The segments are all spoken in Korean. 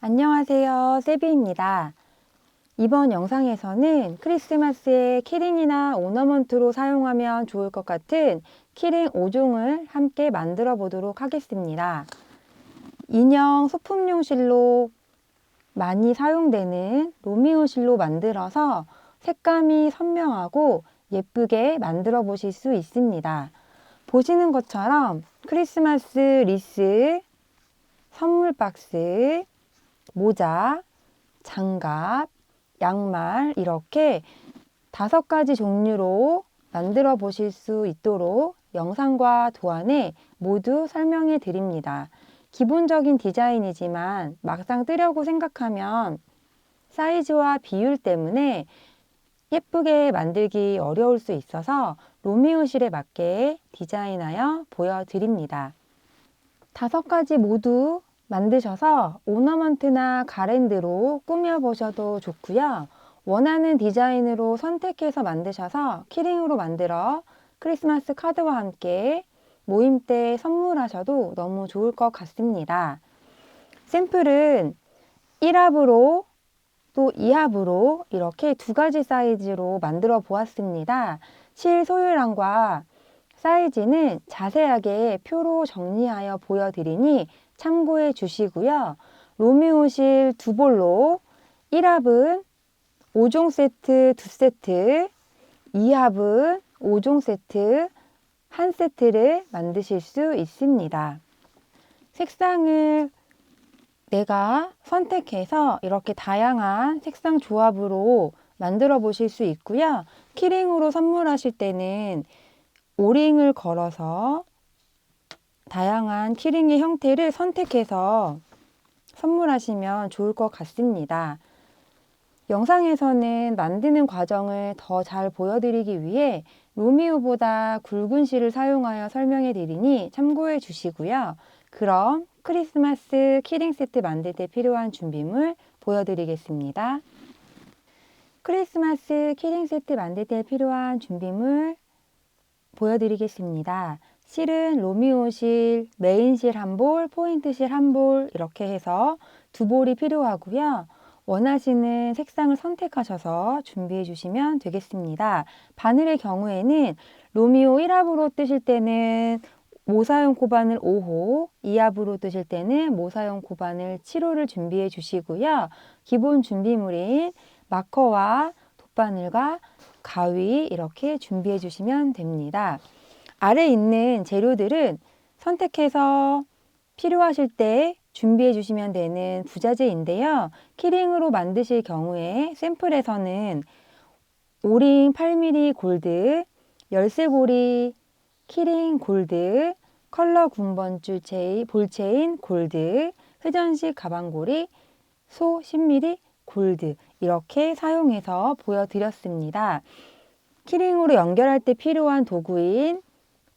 안녕하세요, 세비입니다. 이번 영상에서는 크리스마스에 키링이나 오너먼트로 사용하면 좋을 것 같은 키링 5종을 함께 만들어 보도록 하겠습니다. 인형 소품용 실로 많이 사용되는 로미오 실로 만들어서 색감이 선명하고 예쁘게 만들어 보실 수 있습니다. 보시는 것처럼 크리스마스 리스, 선물 박스, 모자, 장갑, 양말 이렇게 5가지 종류로 만들어 보실 수 있도록 영상과 도안에 모두 설명해 드립니다. 기본적인 디자인이지만 막상 뜨려고 생각하면 사이즈와 비율 때문에 예쁘게 만들기 어려울 수 있어서 로미오실에 맞게 디자인하여 보여드립니다. 5가지 모두 만드셔서 오너먼트나 가랜드로 꾸며보셔도 좋고요. 원하는 디자인으로 선택해서 만드셔서 키링으로 만들어 크리스마스 카드와 함께 모임 때 선물하셔도 너무 좋을 것 같습니다. 샘플은 1합으로 또 2합으로 이렇게 2가지 사이즈로 만들어 보았습니다. 실 소유량과 사이즈는 자세하게 표로 정리하여 보여드리니 참고해 주시고요. 로미오실 2볼로 1합은 5종 세트 2세트, 2합은 5종 세트 1세트를 만드실 수 있습니다. 색상을 내가 선택해서 이렇게 다양한 색상 조합으로 만들어 보실 수 있고요. 키링으로 선물하실 때는 오링을 걸어서 다양한 키링의 형태를 선택해서 선물하시면 좋을 것 같습니다. 영상에서는 만드는 과정을 더 잘 보여드리기 위해 로미오보다 굵은 실을 사용하여 설명해 드리니 참고해 주시고요. 그럼 크리스마스 키링 세트 만들 때 필요한 준비물 보여드리겠습니다. 크리스마스 키링 세트 만들 때 필요한 준비물 보여드리겠습니다. 실은 로미오 실, 메인 실 1볼, 포인트 실 1볼 이렇게 해서 2볼이 필요하고요. 원하시는 색상을 선택하셔서 준비해 주시면 되겠습니다. 바늘의 경우에는 로미오 1합으로 뜨실 때는 모사용 코바늘 5호, 2합으로 뜨실 때는 모사용 코바늘 7호를 준비해 주시고요. 기본 준비물인 마커와 돗바늘과 가위 이렇게 준비해 주시면 됩니다. 아래에 있는 재료들은 선택해서 필요하실 때 준비해 주시면 되는 부자재인데요. 키링으로 만드실 경우에 샘플에서는 오링 8mm 골드, 열쇠고리 키링 골드, 컬러 군번줄 볼체인 골드, 회전식 가방고리 소 10mm 골드 이렇게 사용해서 보여드렸습니다. 키링으로 연결할 때 필요한 도구인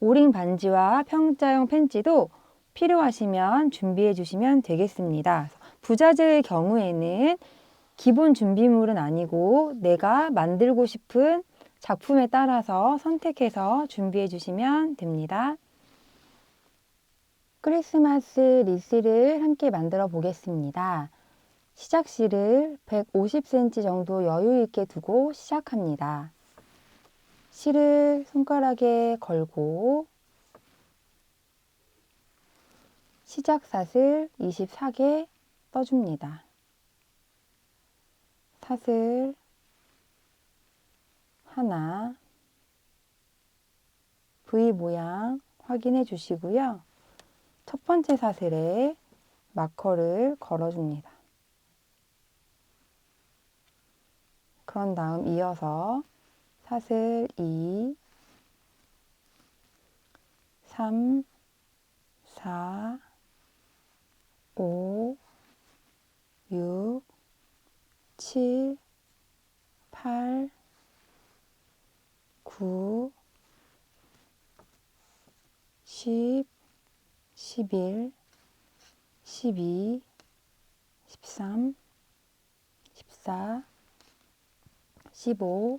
오링 반지와 평자형 펜치도 필요하시면 준비해 주시면 되겠습니다. 부자재의 경우에는 기본 준비물은 아니고 내가 만들고 싶은 작품에 따라서 선택해서 준비해 주시면 됩니다. 크리스마스 리스를 함께 만들어 보겠습니다. 시작실을 150cm 정도 여유 있게 두고 시작합니다. 실을 손가락에 걸고 시작삿을 24개 떠줍니다. 삿을 하나, V 모양 확인해 주시고요. 첫 번째 사슬에 마커를 걸어줍니다. 그런 다음 이어서 사슬 2, 3, 4, 5, 6, 7, 8, 9, 10, 11, 12, 13, 14, 15,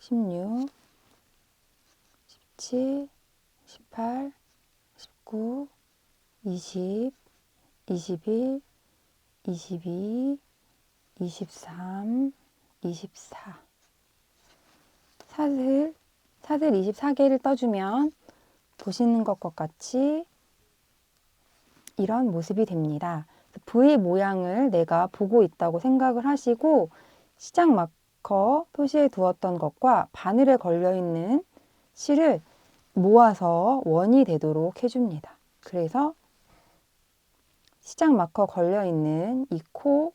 16, 17, 18, 19, 20, 21, 22, 23, 24. 사슬 24개를 떠주면 보시는 것과 같이 이런 모습이 됩니다. V 모양을 내가 보고 있다고 생각을 하시고 시작 마커 표시해 두었던 것과 바늘에 걸려있는 실을 모아서 원이 되도록 해줍니다. 그래서 시작 마커 걸려있는 이 코에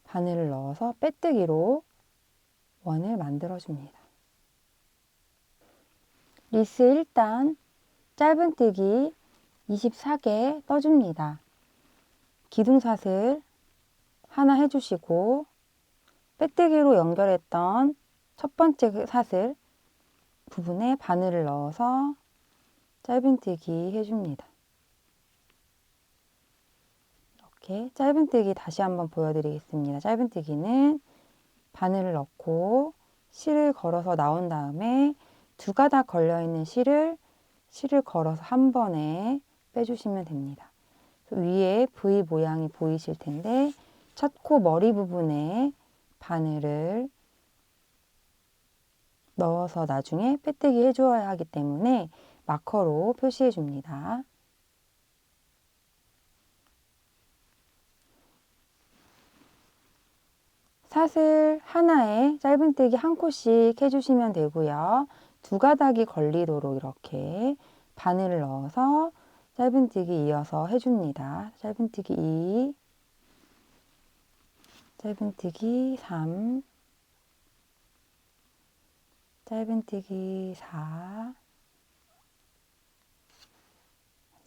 바늘을 넣어서 빼뜨기로 원을 만들어줍니다. 리스 1단 짧은뜨기 24개 떠줍니다. 기둥사슬 하나 해주시고 빼뜨기로 연결했던 첫 번째 사슬 부분에 바늘을 넣어서 짧은뜨기 해줍니다. 이렇게 짧은뜨기 다시 한번 보여드리겠습니다. 짧은뜨기는 바늘을 넣고 실을 걸어서 나온 다음에 두 가닥 걸려있는 실을 걸어서 한 번에 빼주시면 됩니다. 위에 V 모양이 보이실 텐데 첫 코 머리 부분에 바늘을 넣어서 나중에 빼뜨기 해줘야 하기 때문에 마커로 표시해 줍니다. 사슬 하나에 짧은뜨기 한 코씩 해주시면 되고요. 두 가닥이 걸리도록 이렇게 바늘을 넣어서 짧은뜨기 이어서 해줍니다. 짧은뜨기 2, 짧은뜨기 3, 짧은뜨기 4,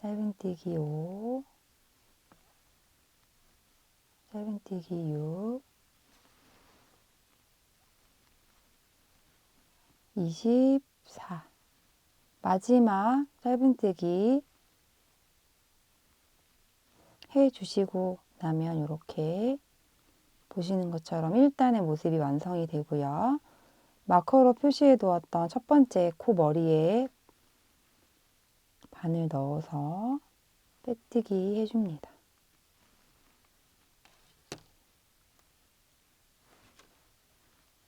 짧은뜨기 5, 짧은뜨기 6, 24. 마지막 짧은뜨기 해주시고 나면 이렇게 보시는 것처럼 1단의 모습이 완성이 되고요. 마커로 표시해 두었던 첫 번째 코 머리에 바늘 넣어서 빼뜨기 해줍니다.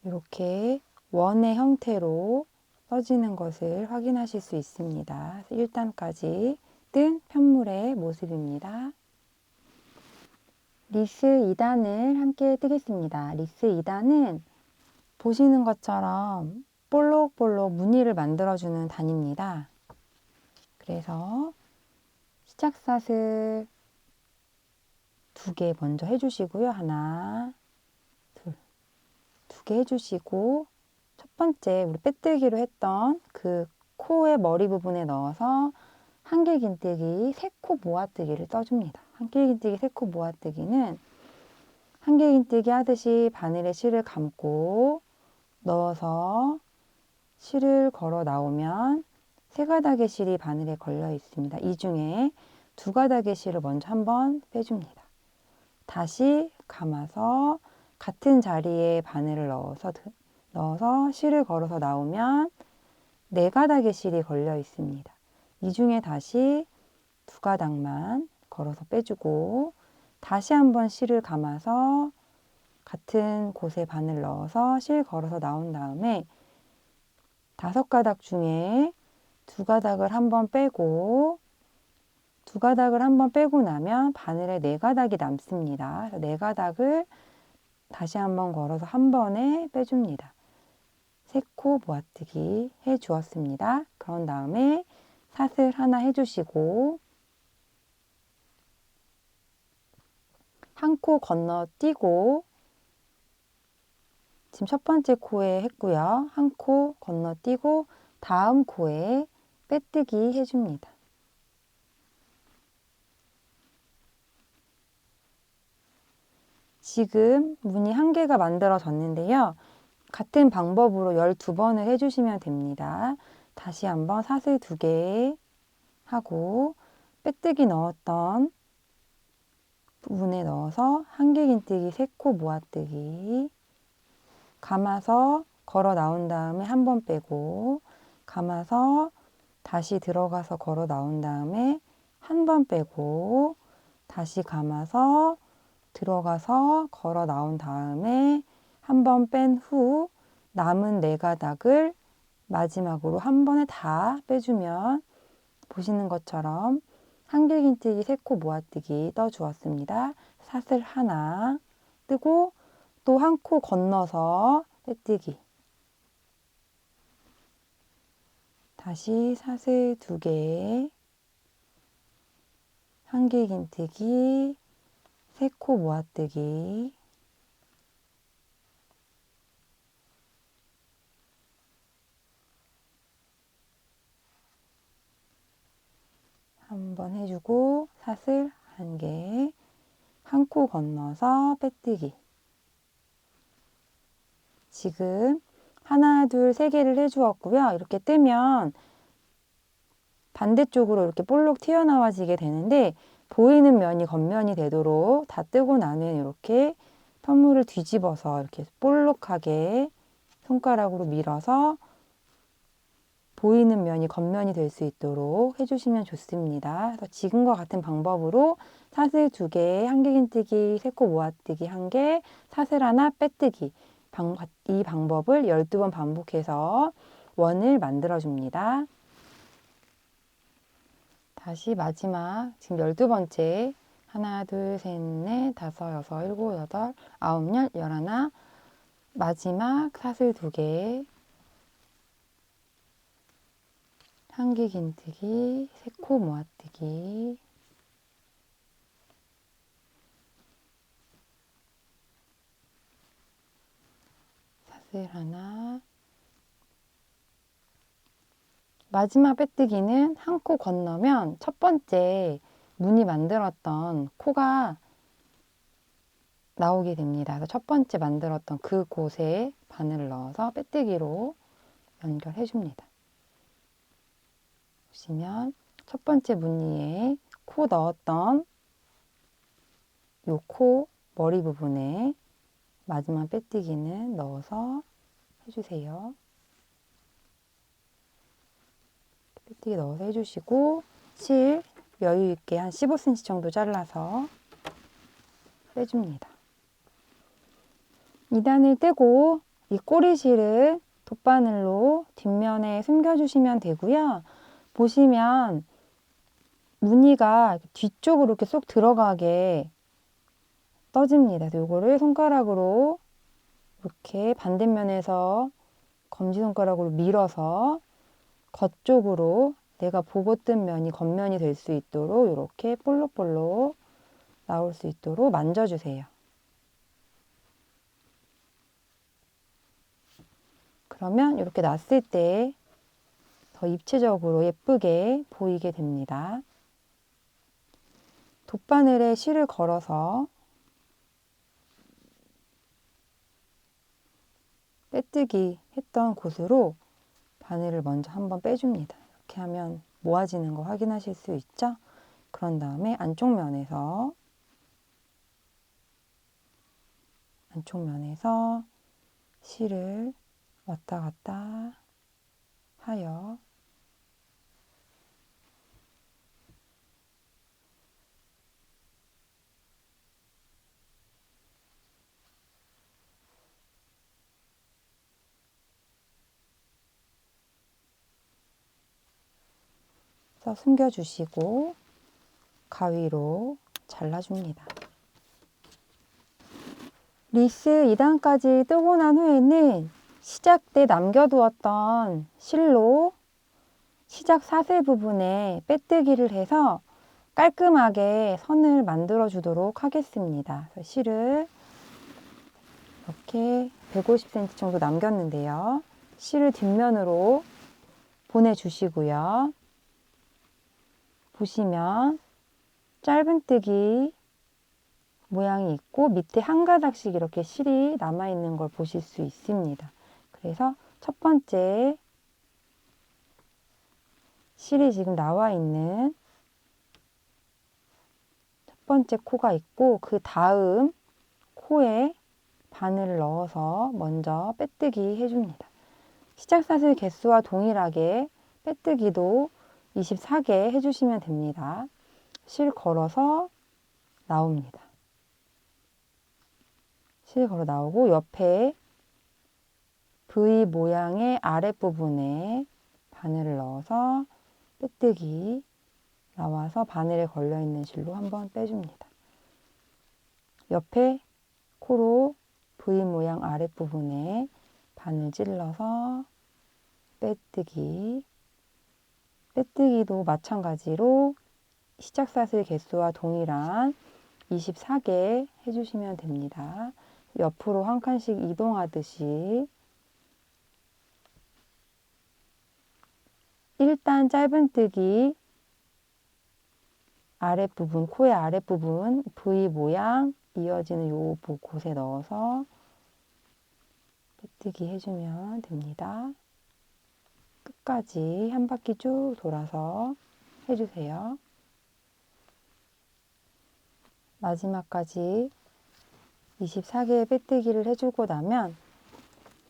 이렇게 원의 형태로 써지는 것을 확인하실 수 있습니다. 1단까지 뜬 편물의 모습입니다. 리스 2단을 함께 뜨겠습니다. 리스 2단은 보시는 것처럼 볼록볼록 무늬를 만들어주는 단입니다. 그래서 시작사슬 2개 먼저 해주시고요. 하나, 둘, 2개 해주시고 첫 번째 우리 빼뜨기로 했던 그 코의 머리 부분에 넣어서 한길긴뜨기 3코 모아뜨기를 떠줍니다. 한길긴뜨기 3코 모아뜨기는 한길긴뜨기 하듯이 바늘에 실을 감고 넣어서 실을 걸어 나오면 3가닥의 실이 바늘에 걸려 있습니다. 이 중에 2가닥의 실을 먼저 한번 빼줍니다. 다시 감아서 같은 자리에 바늘을 넣어서 실을 걸어서 나오면 4가닥의 실이 걸려 있습니다. 이 중에 다시 2가닥만 걸어서 빼주고 다시 한번 실을 감아서 같은 곳에 바늘 넣어서 실 걸어서 나온 다음에 5가닥 중에 2가닥을 한번 빼고 2가닥을 한번 빼고 나면 바늘에 4가닥이 남습니다. 그래서 4가닥을 다시 한번 걸어서 한 번에 빼줍니다. 3코 모아뜨기 해 주었습니다. 그런 다음에 사슬 하나 해주시고 한 코 건너뛰고 지금 첫 번째 코에 했고요. 한 코 건너뛰고 다음 코에 빼뜨기 해줍니다. 지금 무늬 1개가 만들어졌는데요. 같은 방법으로 12번을 해주시면 됩니다. 다시 한번 사슬 2개 하고 빼뜨기 넣었던 부분에 넣어서 한길긴뜨기 3코 모아뜨기 감아서 걸어 나온 다음에 한 번 빼고 감아서 다시 들어가서 걸어 나온 다음에 한 번 빼고 다시 감아서 들어가서 걸어 나온 다음에 한 번 뺀 후 남은 4가닥을 마지막으로 한 번에 다 빼주면 보시는 것처럼 한길긴뜨기 3코 모아뜨기 떠주었습니다. 사슬 하나 뜨고 또 한 코 건너서 빼뜨기, 다시 사슬 2개, 한길긴뜨기 3코 모아뜨기, 한 번 해주고 사슬 1개, 한 코 건너서 빼뜨기. 지금 하나, 둘, 3개를 해주었고요. 이렇게 뜨면 반대쪽으로 이렇게 볼록 튀어나와지게 되는데 보이는 면이 겉면이 되도록 다 뜨고 나면 이렇게 편물을 뒤집어서 이렇게 볼록하게 손가락으로 밀어서 보이는 면이 겉면이 될 수 있도록 해주시면 좋습니다. 그래서 지금과 같은 방법으로 사슬 2개, 한길긴뜨기 3코 모아뜨기 1개, 사슬 하나 빼뜨기, 이 방법을 12번 반복해서 원을 만들어줍니다. 다시 마지막 지금 12번째 하나, 둘, 셋, 넷, 다섯, 여섯, 일곱, 여덟, 아홉, 열, 열하나 마지막 사슬 2개, 한길긴뜨기 3코 모아뜨기, 사슬 하나, 마지막 빼뜨기는 한 코 건너면 첫 번째 무늬 만들었던 코가 나오게 됩니다. 그래서 첫 번째 만들었던 그 곳에 바늘을 넣어서 빼뜨기로 연결해 줍니다. 보시면 첫 번째 무늬에 코 넣었던 요 코 머리 부분에 마지막 빼뜨기는 넣어서 해주세요. 빼뜨기 넣어서 해주시고 실 여유 있게 한 15cm 정도 잘라서 빼줍니다. 2단을 떼고 이 꼬리실을 돗바늘로 뒷면에 숨겨주시면 되고요. 보시면 무늬가 뒤쪽으로 이렇게 쏙 들어가게 떠집니다. 이거를 손가락으로 이렇게 반대면에서 검지손가락으로 밀어서 겉쪽으로 내가 보고 뜬 면이 겉면이 될 수 있도록 이렇게 볼록볼록 나올 수 있도록 만져주세요. 그러면 이렇게 놨을 때 더 입체적으로 예쁘게 보이게 됩니다. 돗바늘에 실을 걸어서 빼뜨기 했던 곳으로 바늘을 먼저 한번 빼줍니다. 이렇게 하면 모아지는 거 확인하실 수 있죠? 그런 다음에 안쪽 면에서 실을 왔다 갔다 하여 숨겨주시고 가위로 잘라줍니다. 리스 2단까지 뜨고 난 후에는 시작 때 남겨두었던 실로 시작 사슬 부분에 빼뜨기를 해서 깔끔하게 선을 만들어 주도록 하겠습니다. 실을 이렇게 150cm 정도 남겼는데요. 실을 뒷면으로 보내주시고요. 보시면 짧은뜨기 모양이 있고 밑에 한 가닥씩 이렇게 실이 남아있는 걸 보실 수 있습니다. 그래서 첫 번째 실이 지금 나와 있는 첫 번째 코가 있고 그 다음 코에 바늘을 넣어서 먼저 빼뜨기 해줍니다. 시작 사슬 개수와 동일하게 빼뜨기도 24개 해주시면 됩니다. 실 걸어서 나옵니다. 실 걸어 나오고 옆에 V 모양의 아랫부분에 바늘을 넣어서 빼뜨기 나와서 바늘에 걸려있는 실로 한번 빼줍니다. 옆에 코로 V 모양 아랫부분에 바늘 찔러서 빼뜨기. 빼뜨기도 마찬가지로 시작 사슬 개수와 동일한 24개 해주시면 됩니다. 옆으로 한 칸씩 이동하듯이 1단 짧은뜨기 아랫부분, 코의 아랫부분 V 모양 이어지는 요 곳에 넣어서 빼뜨기 해주면 됩니다. 끝까지 한 바퀴 쭉 돌아서 해주세요. 마지막까지 24개의 빼뜨기를 해주고 나면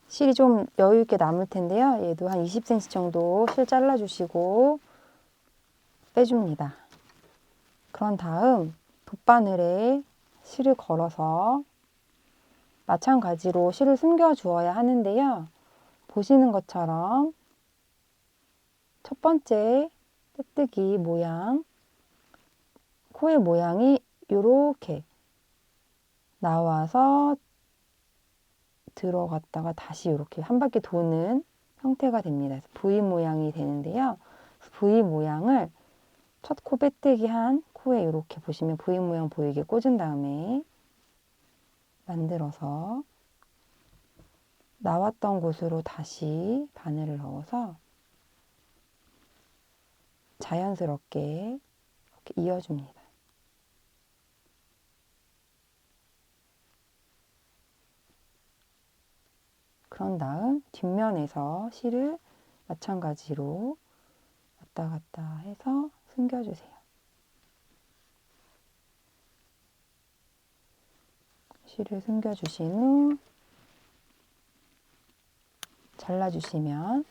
실이 좀 여유있게 남을 텐데요. 얘도 한 20cm 정도 실 잘라주시고 빼줍니다. 그런 다음 돗바늘에 실을 걸어서 마찬가지로 실을 숨겨 주어야 하는데요. 보시는 것처럼 첫 번째 빼뜨기 모양, 코의 모양이 이렇게 나와서 들어갔다가 다시 이렇게 한 바퀴 도는 형태가 됩니다. 그래서 V 모양이 되는데요. V 모양을 첫 코 빼뜨기 한 코에 이렇게 보시면 V 모양 보이게 꽂은 다음에 만들어서 나왔던 곳으로 다시 바늘을 넣어서 자연스럽게 이렇게 이어줍니다. 그런 다음 뒷면에서 실을 마찬가지로 왔다 갔다 해서 숨겨주세요. 실을 숨겨주신 후 잘라주시면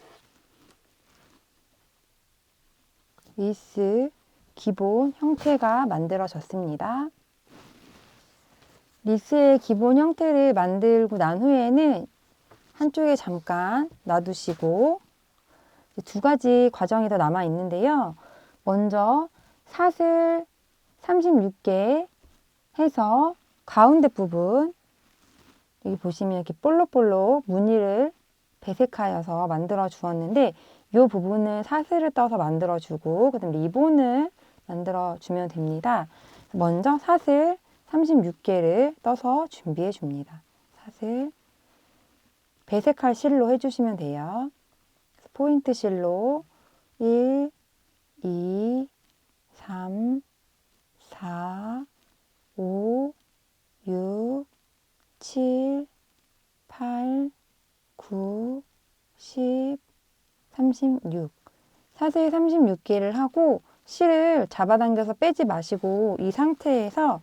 리스 기본 형태가 만들어졌습니다. 리스의 기본 형태를 만들고 난 후에는 한쪽에 잠깐 놔두시고 두 가지 과정이 더 남아 있는데요. 먼저 사슬 36개 해서 가운데 부분 여기 보시면 이렇게 볼록볼록 무늬를 배색하여서 만들어 주었는데 이 부분은 사슬을 떠서 만들어 주고 그다음 리본을 만들어 주면 됩니다. 먼저 사슬 36개를 떠서 준비해 줍니다. 사슬 배색할 실로 해주시면 돼요. 포인트 실로 1, 2, 3, 4, 5, 6, 7, 8, 9, 10, 36 사슬 36개를 하고 실을 잡아당겨서 빼지 마시고 이 상태에서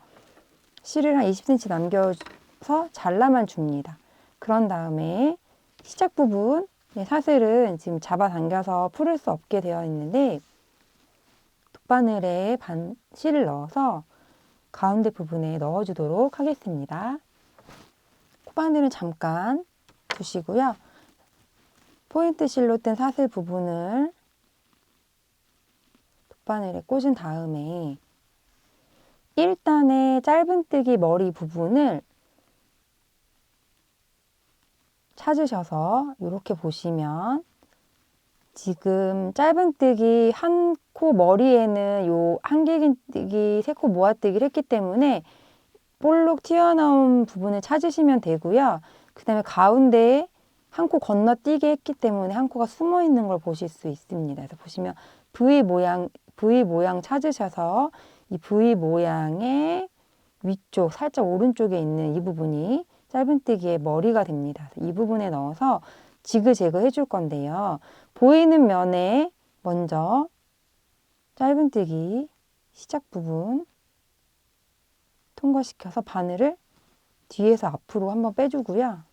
실을 한 20cm 남겨서 잘라만 줍니다. 그런 다음에 시작 부분 사슬은 지금 잡아당겨서 풀을 수 없게 되어 있는데 돗바늘에 실을 넣어서 가운데 부분에 넣어주도록 하겠습니다. 콧바늘은 잠깐 두시고요. 포인트 실로 뜬 사슬 부분을 돗바늘에 꽂은 다음에 1단의 짧은뜨기 머리 부분을 찾으셔서 이렇게 보시면 지금 짧은뜨기 한 코 머리에는 요 한길긴뜨기 세 코 모아뜨기를 했기 때문에 볼록 튀어나온 부분을 찾으시면 되고요. 그 다음에 가운데에 한 코 건너뛰게 했기 때문에 한 코가 숨어 있는 걸 보실 수 있습니다. 그래서 보시면 V 모양 찾으셔서 이 V 모양의 위쪽, 살짝 오른쪽에 있는 이 부분이 짧은뜨기의 머리가 됩니다. 이 부분에 넣어서 지그재그 해줄 건데요. 보이는 면에 먼저 짧은뜨기 시작 부분 통과시켜서 바늘을 뒤에서 앞으로 한번 빼주고요.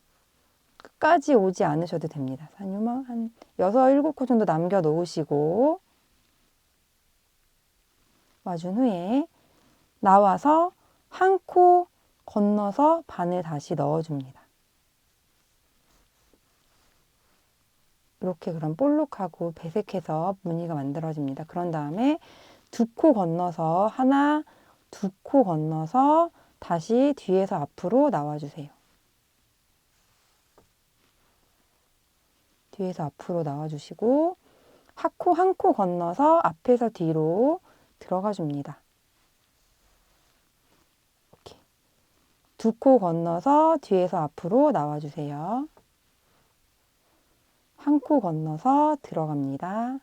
끝까지 오지 않으셔도 됩니다. 한 6, 7코 정도 남겨 놓으시고 와준 후에 나와서 한 코 건너서 바늘 다시 넣어줍니다. 이렇게 그럼 볼록하고 배색해서 무늬가 만들어집니다. 그런 다음에 두 코 건너서 하나, 두 코 건너서 다시 뒤에서 앞으로 나와주세요. 뒤에서 앞으로 나와주시고 한 코 건너서 앞에서 뒤로 들어가 줍니다. 두 코 건너서 뒤에서 앞으로 나와주세요. 한 코 건너서 들어갑니다.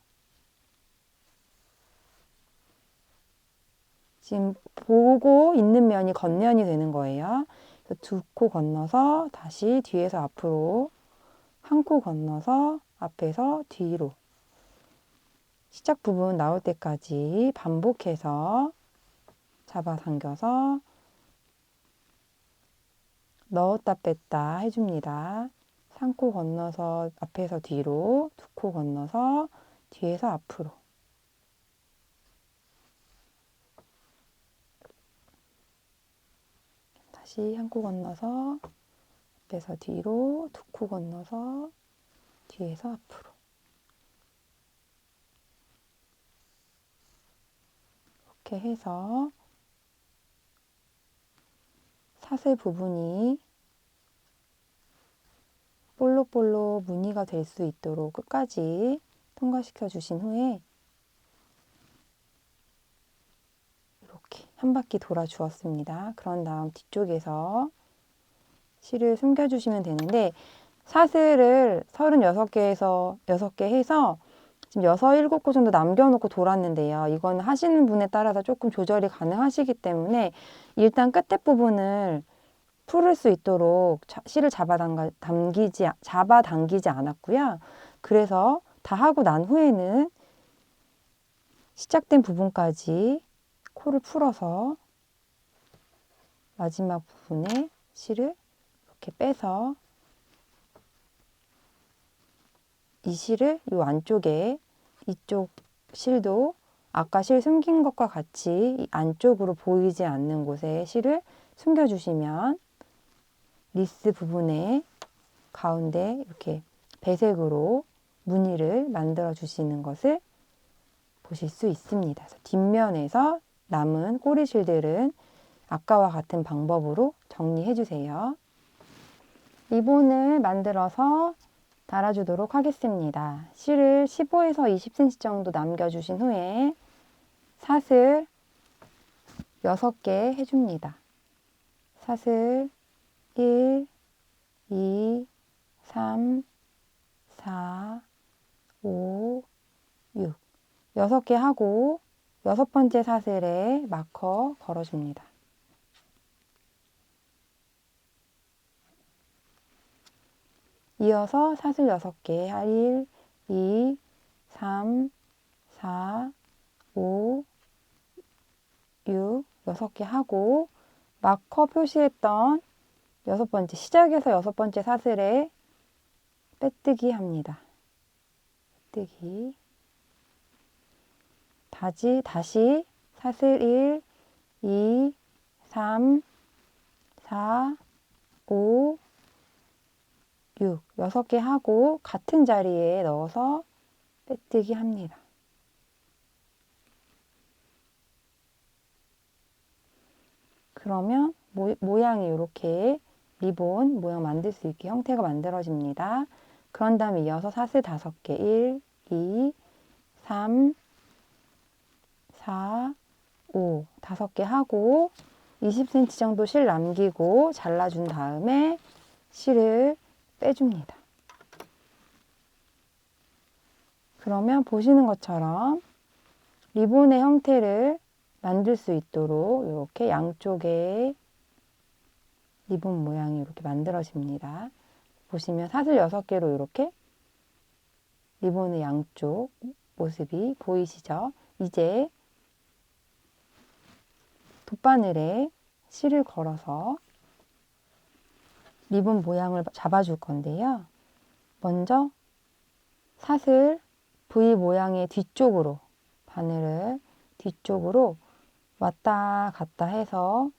지금 보고 있는 면이 겉면이 되는 거예요. 두 코 건너서 다시 뒤에서 앞으로 한 코 건너서 앞에서 뒤로 시작 부분 나올 때까지 반복해서 잡아당겨서 넣었다 뺐다 해줍니다. 한 코 건너서 앞에서 뒤로, 두 코 건너서 뒤에서 앞으로. 다시 한 코 건너서 앞에서 뒤로, 두 코 건너서 뒤에서 앞으로. 이렇게 해서 사슬 부분이 볼록볼록 무늬가 될 수 있도록 끝까지 통과시켜 주신 후에 이렇게 한 바퀴 돌아 주었습니다. 그런 다음 뒤쪽에서 실을 숨겨 주시면 되는데 사슬을 36개에서 6개 해서 지금 6, 7코 정도 남겨놓고 돌았는데요. 이건 하시는 분에 따라서 조금 조절이 가능하시기 때문에 일단 끝에 부분을 풀을 수 있도록 실을 잡아당기지 않았고요. 그래서 다 하고 난 후에는 시작된 부분까지 코를 풀어서 마지막 부분에 실을 이렇게 빼서 이 실을 이 안쪽에 이쪽 실도 아까 실 숨긴 것과 같이 이 안쪽으로 보이지 않는 곳에 실을 숨겨주시면 리스 부분에 가운데 이렇게 배색으로 무늬를 만들어 주시는 것을 보실 수 있습니다. 그래서 뒷면에서 남은 꼬리실들은 아까와 같은 방법으로 정리해 주세요. 리본을 만들어서 달아주도록 하겠습니다. 실을 15에서 20cm 정도 남겨주신 후에 사슬 6개 해줍니다. 사슬 1, 2, 3, 4, 5, 6 6개 하고 6번째 사슬에 마커 걸어줍니다. 이어서 사슬 6개 1, 2, 3, 4, 5, 6 6개 하고 마커 표시했던 6번째 시작에서 6번째 사슬에 빼뜨기 합니다. 빼뜨기 다시 사슬 1, 2, 3, 4, 5, 6 6개 하고 같은 자리에 넣어서 빼뜨기 합니다. 그러면 모양이 이렇게 리본 모양 만들 수 있게 형태가 만들어집니다. 그런 다음에 이어서 사슬 5개 1, 2, 3, 4, 5 5개 하고 20cm 정도 실 남기고 잘라준 다음에 실을 빼줍니다. 그러면 보시는 것처럼 리본의 형태를 만들 수 있도록 이렇게 양쪽에 리본 모양이 이렇게 만들어집니다. 보시면 사슬 6개로 이렇게 리본의 양쪽 모습이 보이시죠? 이제 돗바늘에 실을 걸어서 리본 모양을 잡아줄 건데요. 먼저 사슬 V 모양의 뒤쪽으로 바늘을 뒤쪽으로 왔다 갔다 해서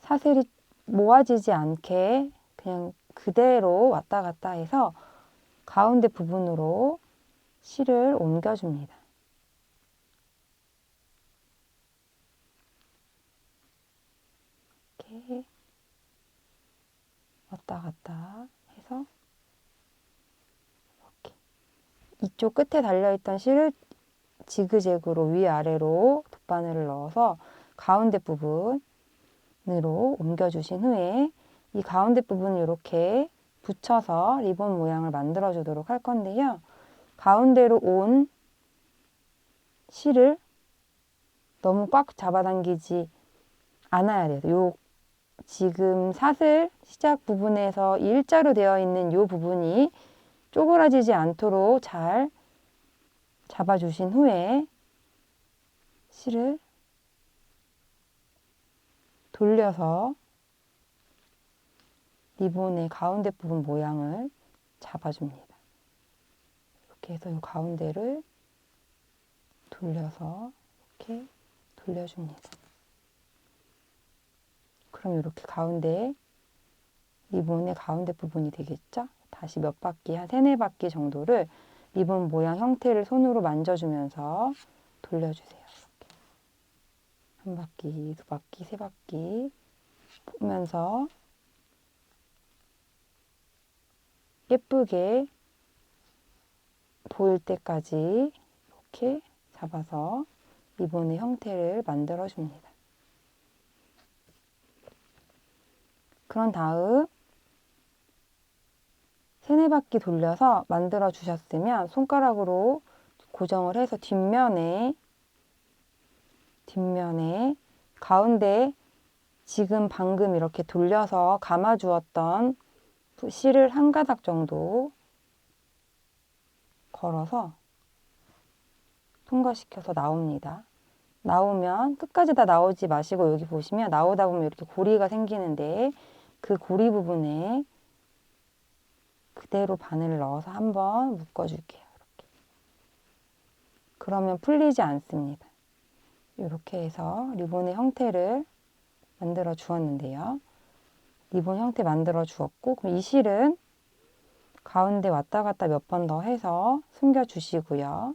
사슬이 모아지지 않게 그냥 그대로 왔다 갔다 해서 가운데 부분으로 실을 옮겨줍니다. 이렇게 왔다 갔다 해서 이렇게 이쪽 끝에 달려있던 실을 지그재그로 위아래로 돗바늘을 넣어서 가운데 부분으로 옮겨주신 후에 이 가운데 부분을 이렇게 붙여서 리본 모양을 만들어 주도록 할 건데요. 가운데로 온 실을 너무 꽉 잡아당기지 않아야 돼요. 요 지금 사슬 시작 부분에서 일자로 되어 있는 이 부분이 쪼그라지지 않도록 잘 잡아주신 후에 실을 돌려서 리본의 가운데 부분 모양을 잡아줍니다. 이렇게 해서 이 가운데를 돌려서 이렇게 돌려줍니다. 그럼 이렇게 가운데 리본의 가운데 부분이 되겠죠? 다시 몇 바퀴, 한 3, 4바퀴 정도를 리본 모양 형태를 손으로 만져주면서 돌려주세요. 이렇게. 한 바퀴, 2바퀴, 3바퀴 보면서 예쁘게 보일 때까지 이렇게 잡아서 리본의 형태를 만들어 줍니다. 그런 다음 3, 4바퀴 돌려서 만들어 주셨으면 손가락으로 고정을 해서 뒷면에 가운데 지금 방금 이렇게 돌려서 감아 주었던 실을 한 가닥 정도 걸어서 통과시켜서 나옵니다. 나오면 끝까지 다 나오지 마시고 여기 보시면 나오다 보면 이렇게 고리가 생기는데 그 고리 부분에 그대로 바늘을 넣어서 한번 묶어줄게요. 이렇게. 그러면 풀리지 않습니다. 이렇게 해서 리본의 형태를 만들어 주었는데요. 리본 형태 만들어 주었고 그럼 이 실은 가운데 왔다 갔다 몇 번 더 해서 숨겨 주시고요.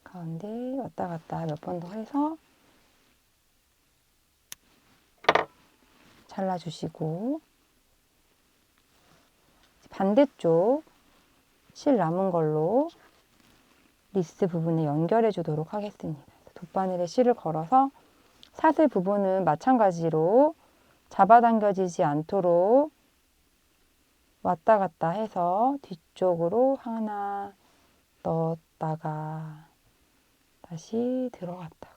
가운데 왔다 갔다 몇 번 더 해서 잘라주시고 반대쪽 실 남은 걸로 리스 부분에 연결해 주도록 하겠습니다. 돗바늘에 실을 걸어서 사슬 부분은 마찬가지로 잡아당겨지지 않도록 왔다 갔다 해서 뒤쪽으로 하나 넣었다가 다시 들어갔다가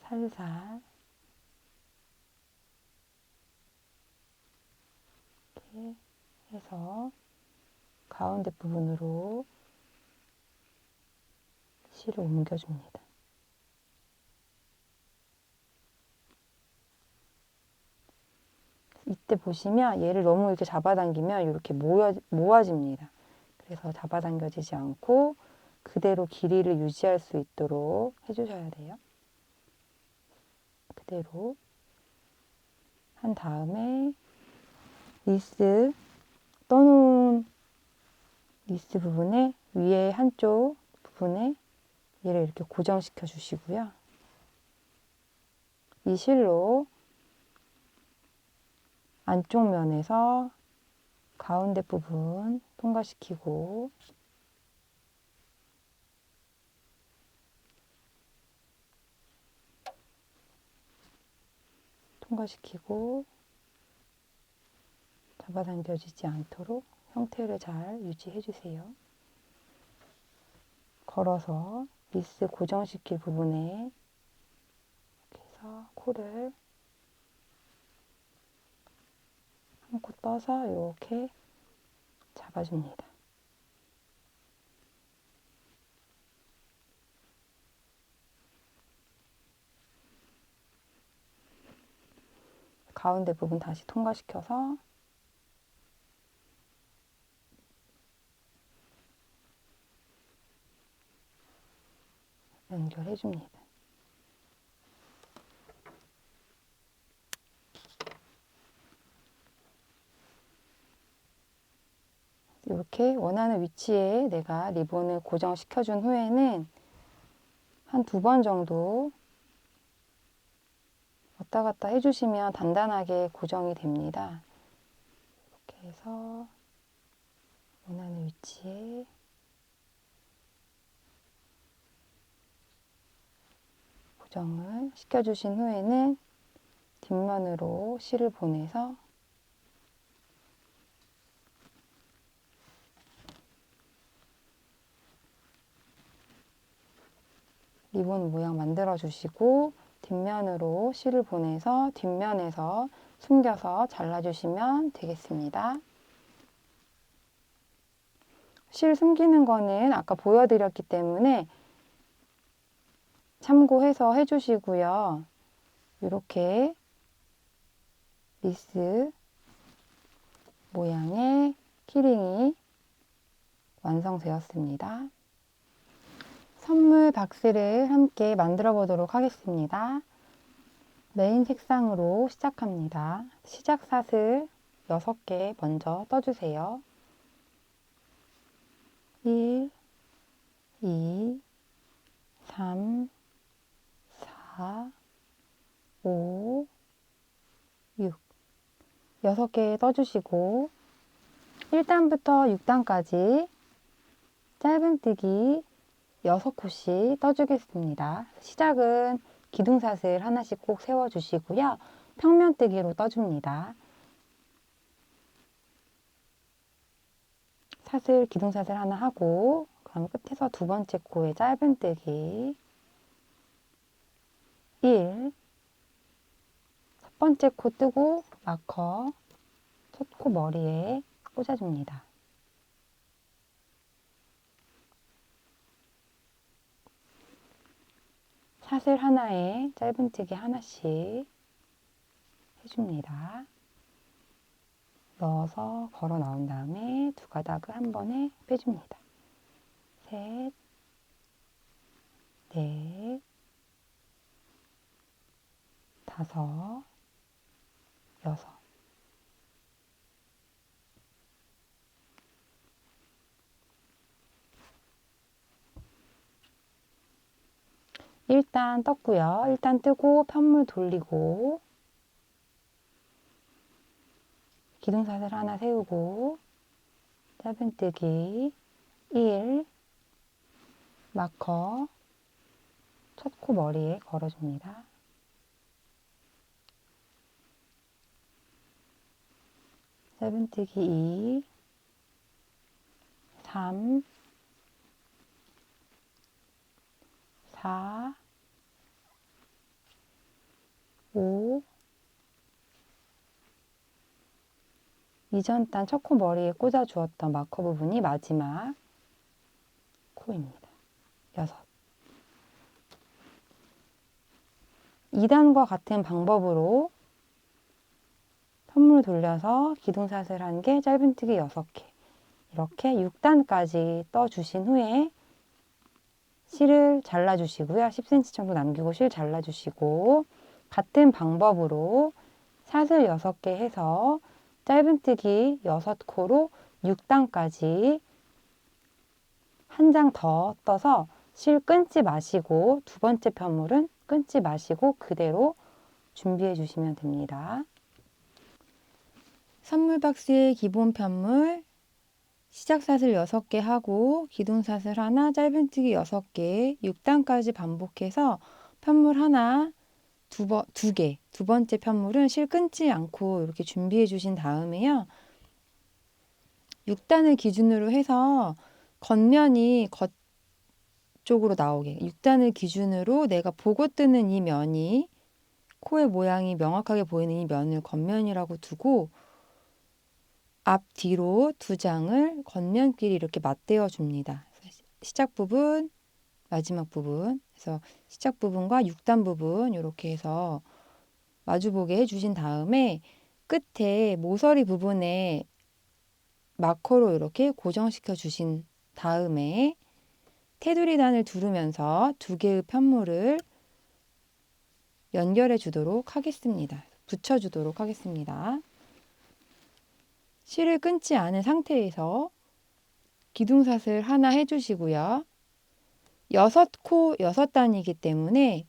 살살 이렇게 해서 가운데 부분으로 실을 옮겨줍니다. 이때 보시면 얘를 너무 이렇게 잡아당기면 이렇게 모아집니다. 그래서 잡아당겨지지 않고 그대로 길이를 유지할 수 있도록 해주셔야 돼요. 그대로 한 다음에 리스 떠놓은 리스 부분에 위에 한쪽 부분에 얘를 이렇게 고정시켜 주시고요. 이 실로 안쪽 면에서 가운데 부분 통과시키고 잡아당겨지지 않도록 형태를 잘 유지해 주세요. 걸어서 리스 고정시킬 부분에 이렇게 해서 코를 한 코 떠서 이렇게 잡아줍니다. 가운데 부분 다시 통과시켜서 연결해 줍니다. 이렇게 원하는 위치에 내가 리본을 고정시켜 준 후에는 한 2번 정도 왔다 갔다 해주시면 단단하게 고정이 됩니다. 이렇게 해서 원하는 위치에 고정을 시켜주신 후에는 뒷면으로 실을 보내서 리본 모양 만들어 주시고 뒷면으로 실을 보내서 뒷면에서 숨겨서 잘라주시면 되겠습니다. 실 숨기는 거는 아까 보여드렸기 때문에 참고해서 해주시고요. 이렇게 리스 모양의 키링이 완성되었습니다. 선물 박스를 함께 만들어 보도록 하겠습니다. 메인 색상으로 시작합니다. 시작 사슬 6개 먼저 떠주세요. 1, 2, 3, 4, 5, 6 6개 떠주시고 1단부터 6단까지 짧은뜨기 6코씩 떠주겠습니다. 시작은 기둥사슬 하나씩 꼭 세워주시고요. 평면뜨기로 떠줍니다. 사슬 기둥사슬 하나 하고 그럼 끝에서 2번째 코에 짧은뜨기 1, 첫 번째 코 뜨고 마커 첫 코 머리에 꽂아줍니다. 사슬 하나에 짧은뜨기 하나씩 해줍니다. 넣어서 걸어 나온 다음에 2가닥을 한 번에 빼줍니다. 3, 4, 5, 6 일단 떴고요. 일단 뜨고 편물 돌리고 기둥사슬 하나 세우고 짧은뜨기 1 마커 첫 코 머리에 걸어줍니다. 짧은뜨기 2 3 4 5 이전 단 첫 코 머리에 꽂아 주었던 마커 부분이 마지막 코입니다. 6 2단과 같은 방법으로 편물 돌려서 기둥사슬 1개, 짧은뜨기 6개 이렇게 6단까지 떠주신 후에 실을 잘라주시고요. 10cm 정도 남기고 실 잘라주시고 같은 방법으로 사슬 6개 해서 짧은뜨기 6코로 6단까지 한 장 더 떠서 실 끊지 마시고 2번째 편물은 끊지 마시고 그대로 준비해 주시면 됩니다. 선물 박스의 기본 편물 시작 사슬 6개 하고 기둥사슬 하나, 짧은뜨기 6개, 6단까지 반복해서 편물 하나, 2개, 2번째 편물은 실 끊지 않고 이렇게 준비해 주신 다음에요. 6단을 기준으로 해서 겉면이 겉쪽으로 나오게 6단을 기준으로 내가 보고 뜨는 이 면이 코의 모양이 명확하게 보이는 이 면을 겉면이라고 두고 앞뒤로 2장을 겉면끼리 이렇게 맞대어 줍니다. 시작 부분, 마지막 부분. 그래서 시작 부분과 6단 부분 이렇게 해서 마주보게 해주신 다음에 끝에 모서리 부분에 마커로 이렇게 고정시켜 주신 다음에 테두리 단을 두르면서 2개의 편물을 연결해 주도록 하겠습니다. 붙여 주도록 하겠습니다. 실을 끊지 않은 상태에서 기둥사슬 하나 해주시고요. 6코 6단이기 때문에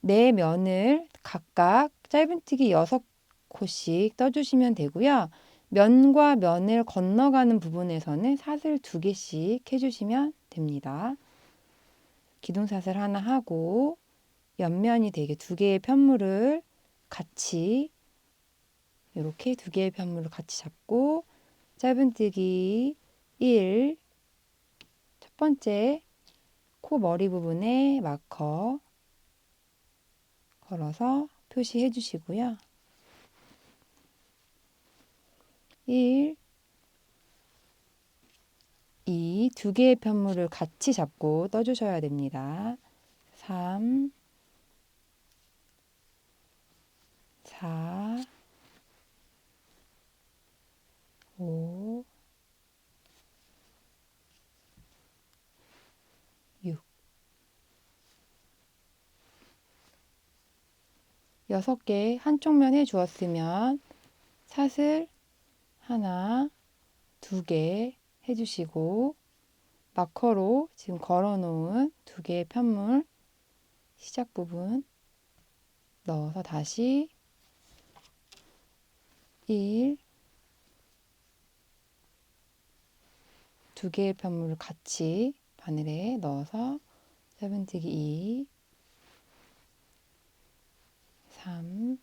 네 면을 각각 짧은뜨기 6코씩 떠주시면 되고요. 면과 면을 건너가는 부분에서는 사슬 2개씩 해주시면 됩니다. 기둥사슬 하나 하고 옆면이 되게 2개의 편물을 같이 이렇게 2개의 편물을 같이 잡고 짧은뜨기 1, 첫 번째 코 머리 부분에 마커 걸어서 표시해 주시고요. 1, 2, 2개의 편물을 같이 잡고 떠주셔야 됩니다. 3, 4, 5, 6. 6개 한쪽 면 해 주었으면 사슬 하나, 2개 해주시고 마커로 지금 걸어 놓은 2개의 편물 시작 부분 넣어서 다시 1, 2개의 편물을 같이 바늘에 넣어서 짧은뜨기 2, 3,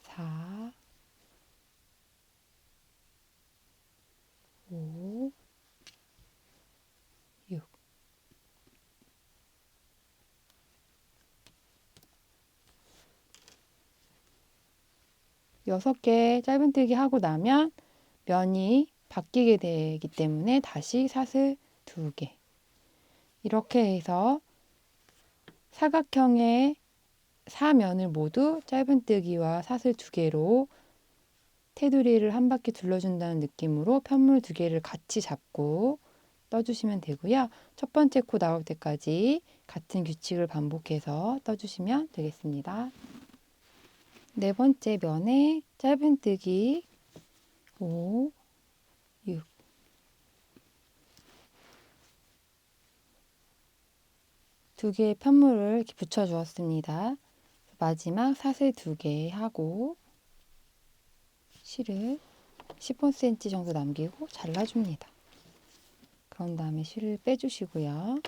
4, 5, 6. 여섯 개 짧은뜨기 하고 나면 면이 바뀌게 되기 때문에 다시 사슬 2개. 이렇게 해서 사각형의 4면을 모두 짧은뜨기와 사슬 2개로 테두리를 한 바퀴 둘러준다는 느낌으로 편물 2개를 같이 잡고 떠주시면 되고요. 첫 번째 코 나올 때까지 같은 규칙을 반복해서 떠주시면 되겠습니다. 네 번째 면에 짧은뜨기 5, 6. 2개의 편물을 이렇게 붙여 주었습니다. 마지막 사슬 2개 하고 실을 15cm 정도 남기고 잘라줍니다. 그런 다음에 실을 빼주시고요.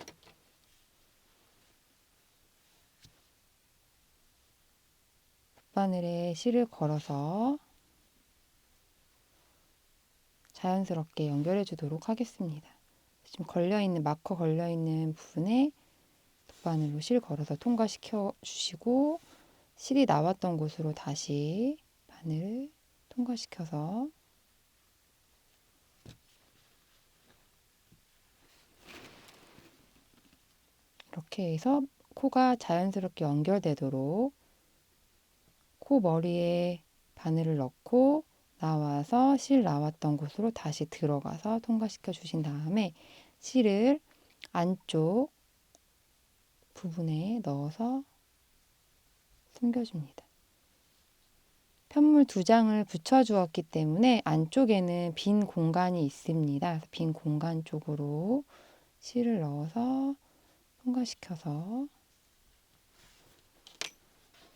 바늘에 실을 걸어서 자연스럽게 연결해 주도록 하겠습니다. 지금 걸려있는 마커 걸려있는 부분에 바늘로 실 걸어서 통과시켜 주시고 실이 나왔던 곳으로 다시 바늘 통과시켜서 이렇게 해서 코가 자연스럽게 연결되도록 코 머리에 바늘을 넣고 나와서 실 나왔던 곳으로 다시 들어가서 통과시켜 주신 다음에 실을 안쪽 부분에 넣어서 숨겨줍니다. 편물 2장을 붙여 주었기 때문에 안쪽에는 빈 공간이 있습니다. 그래서 빈 공간 쪽으로 실을 넣어서 통과시켜서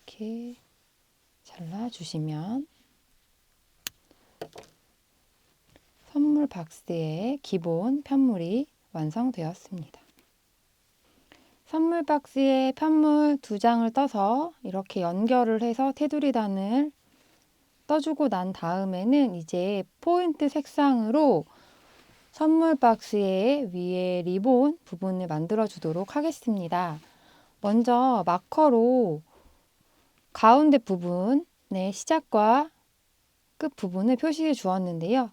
이렇게 잘라주시면 선물 박스의 기본 편물이 완성되었습니다. 선물 박스에 편물 2장을 떠서 이렇게 연결을 해서 테두리 단을 떠주고 난 다음에는 이제 포인트 색상으로 선물 박스의 위에 리본 부분을 만들어 주도록 하겠습니다. 먼저 마커로 가운데 부분의 시작과 끝 부분을 표시해 주었는데요.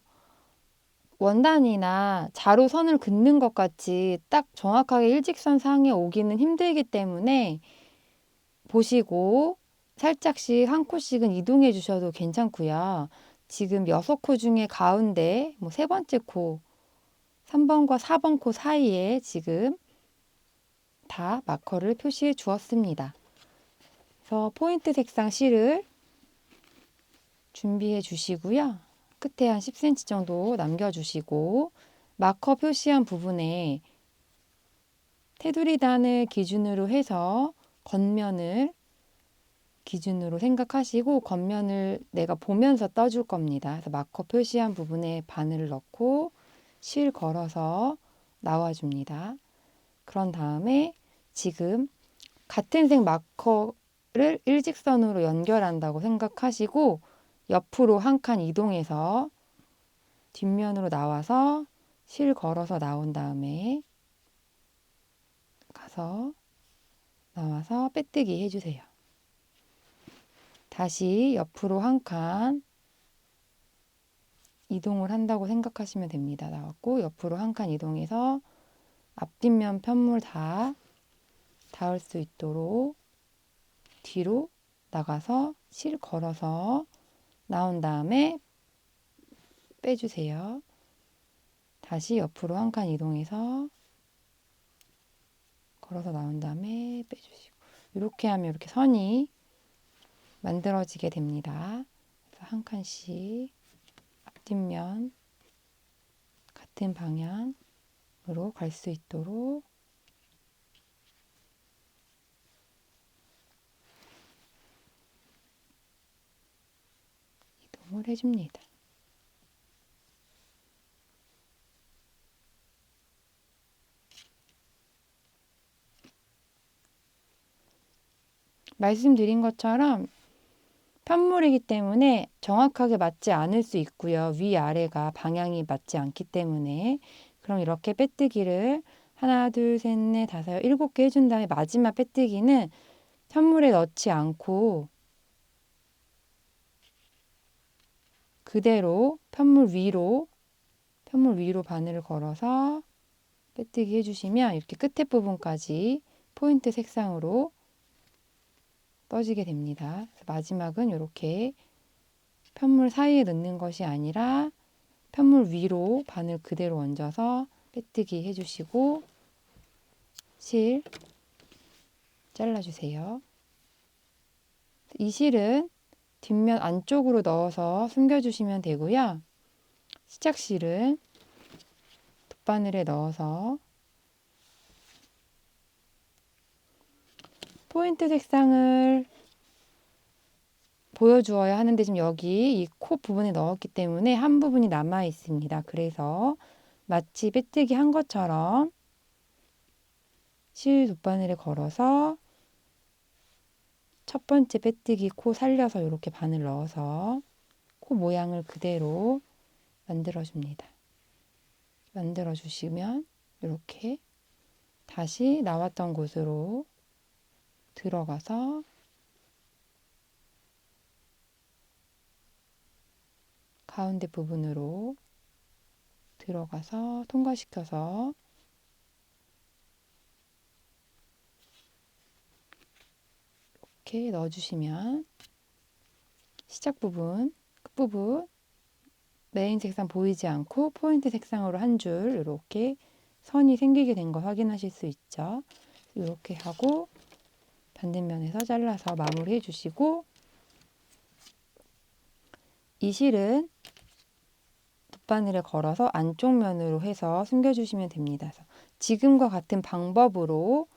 원단이나 자로 선을 긋는 것 같이 딱 정확하게 일직선 상에 오기는 힘들기 때문에 보시고 살짝씩 한 코씩은 이동해 주셔도 괜찮고요. 지금 6코 중에 가운데 세 번째 코 3번과 4번 코 사이에 지금 다 마커를 표시해 주었습니다. 그래서 포인트 색상 실을 준비해 주시고요. 끝에 한 10cm 정도 남겨주시고 마커 표시한 부분에 테두리 단을 기준으로 해서 겉면을 기준으로 생각하시고 겉면을 내가 보면서 떠줄 겁니다. 그래서 마커 표시한 부분에 바늘을 넣고 실 걸어서 나와줍니다. 그런 다음에 지금 같은 색 마커를 일직선으로 연결한다고 생각하시고 옆으로 한 칸 이동해서 뒷면으로 나와서 실 걸어서 나온 다음에 가서 나와서 빼뜨기 해주세요. 다시 옆으로 한 칸 이동을 한다고 생각하시면 됩니다. 나왔고 옆으로 한 칸 이동해서 앞뒷면 편물 다 닿을 수 있도록 뒤로 나가서 실 걸어서 나온 다음에 빼주세요. 다시 옆으로 한 칸 이동해서 걸어서 나온 다음에 빼주시고 이렇게 하면 이렇게 선이 만들어지게 됩니다. 그래서 한 칸씩 앞뒷면 같은 방향으로 갈 수 있도록 이동을 해줍니다. 말씀드린 것처럼 편물이기 때문에 정확하게 맞지 않을 수 있고요. 위아래가 방향이 맞지 않기 때문에 그럼 이렇게 빼뜨기를 하나, 둘, 셋, 넷, 다섯, 7개 해준 다음에 마지막 빼뜨기는 편물에 넣지 않고 그대로 편물 위로 바늘을 걸어서 빼뜨기 해주시면 이렇게 끝에 부분까지 포인트 색상으로 떠지게 됩니다. 마지막은 이렇게 편물 사이에 넣는 것이 아니라 편물 위로 바늘 그대로 얹어서 빼뜨기 해주시고 실 잘라주세요. 이 실은 뒷면 안쪽으로 넣어서 숨겨주시면 되고요. 시착실은 돗바늘에 넣어서 포인트 색상을 보여주어야 하는데 지금 여기 이 코 부분에 넣었기 때문에 한 부분이 남아 있습니다. 그래서 마치 빼뜨기 한 것처럼 실 돗바늘에 걸어서 첫 번째 빼뜨기 코 살려서 이렇게 바늘 넣어서 코 모양을 그대로 만들어줍니다. 만들어주시면 이렇게 다시 나왔던 곳으로 들어가서 가운데 부분으로 들어가서 통과시켜서 이렇게 넣어주시면 시작 부분, 끝부분 메인 색상 보이지 않고 포인트 색상으로 한 줄 이렇게 선이 생기게 된 거 확인하실 수 있죠. 이렇게 하고 반대면에서 잘라서 마무리해 주시고 이 실은 돗바늘에 걸어서 안쪽 면으로 해서 숨겨주시면 됩니다. 그래서 지금과 같은 방법으로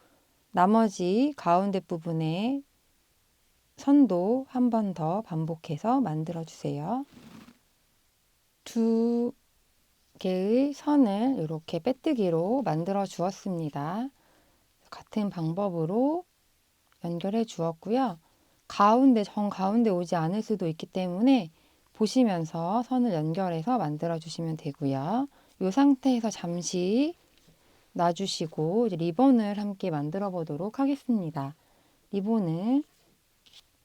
나머지 가운데 부분에 선도 한 번 더 반복해서 만들어 주세요. 두 개의 선을 이렇게 빼뜨기로 만들어 주었습니다. 같은 방법으로 연결해 주었고요. 정 가운데 오지 않을 수도 있기 때문에 보시면서 선을 연결해서 만들어 주시면 되고요. 이 상태에서 잠시 놔주시고 이제 리본을 함께 만들어 보도록 하겠습니다. 리본은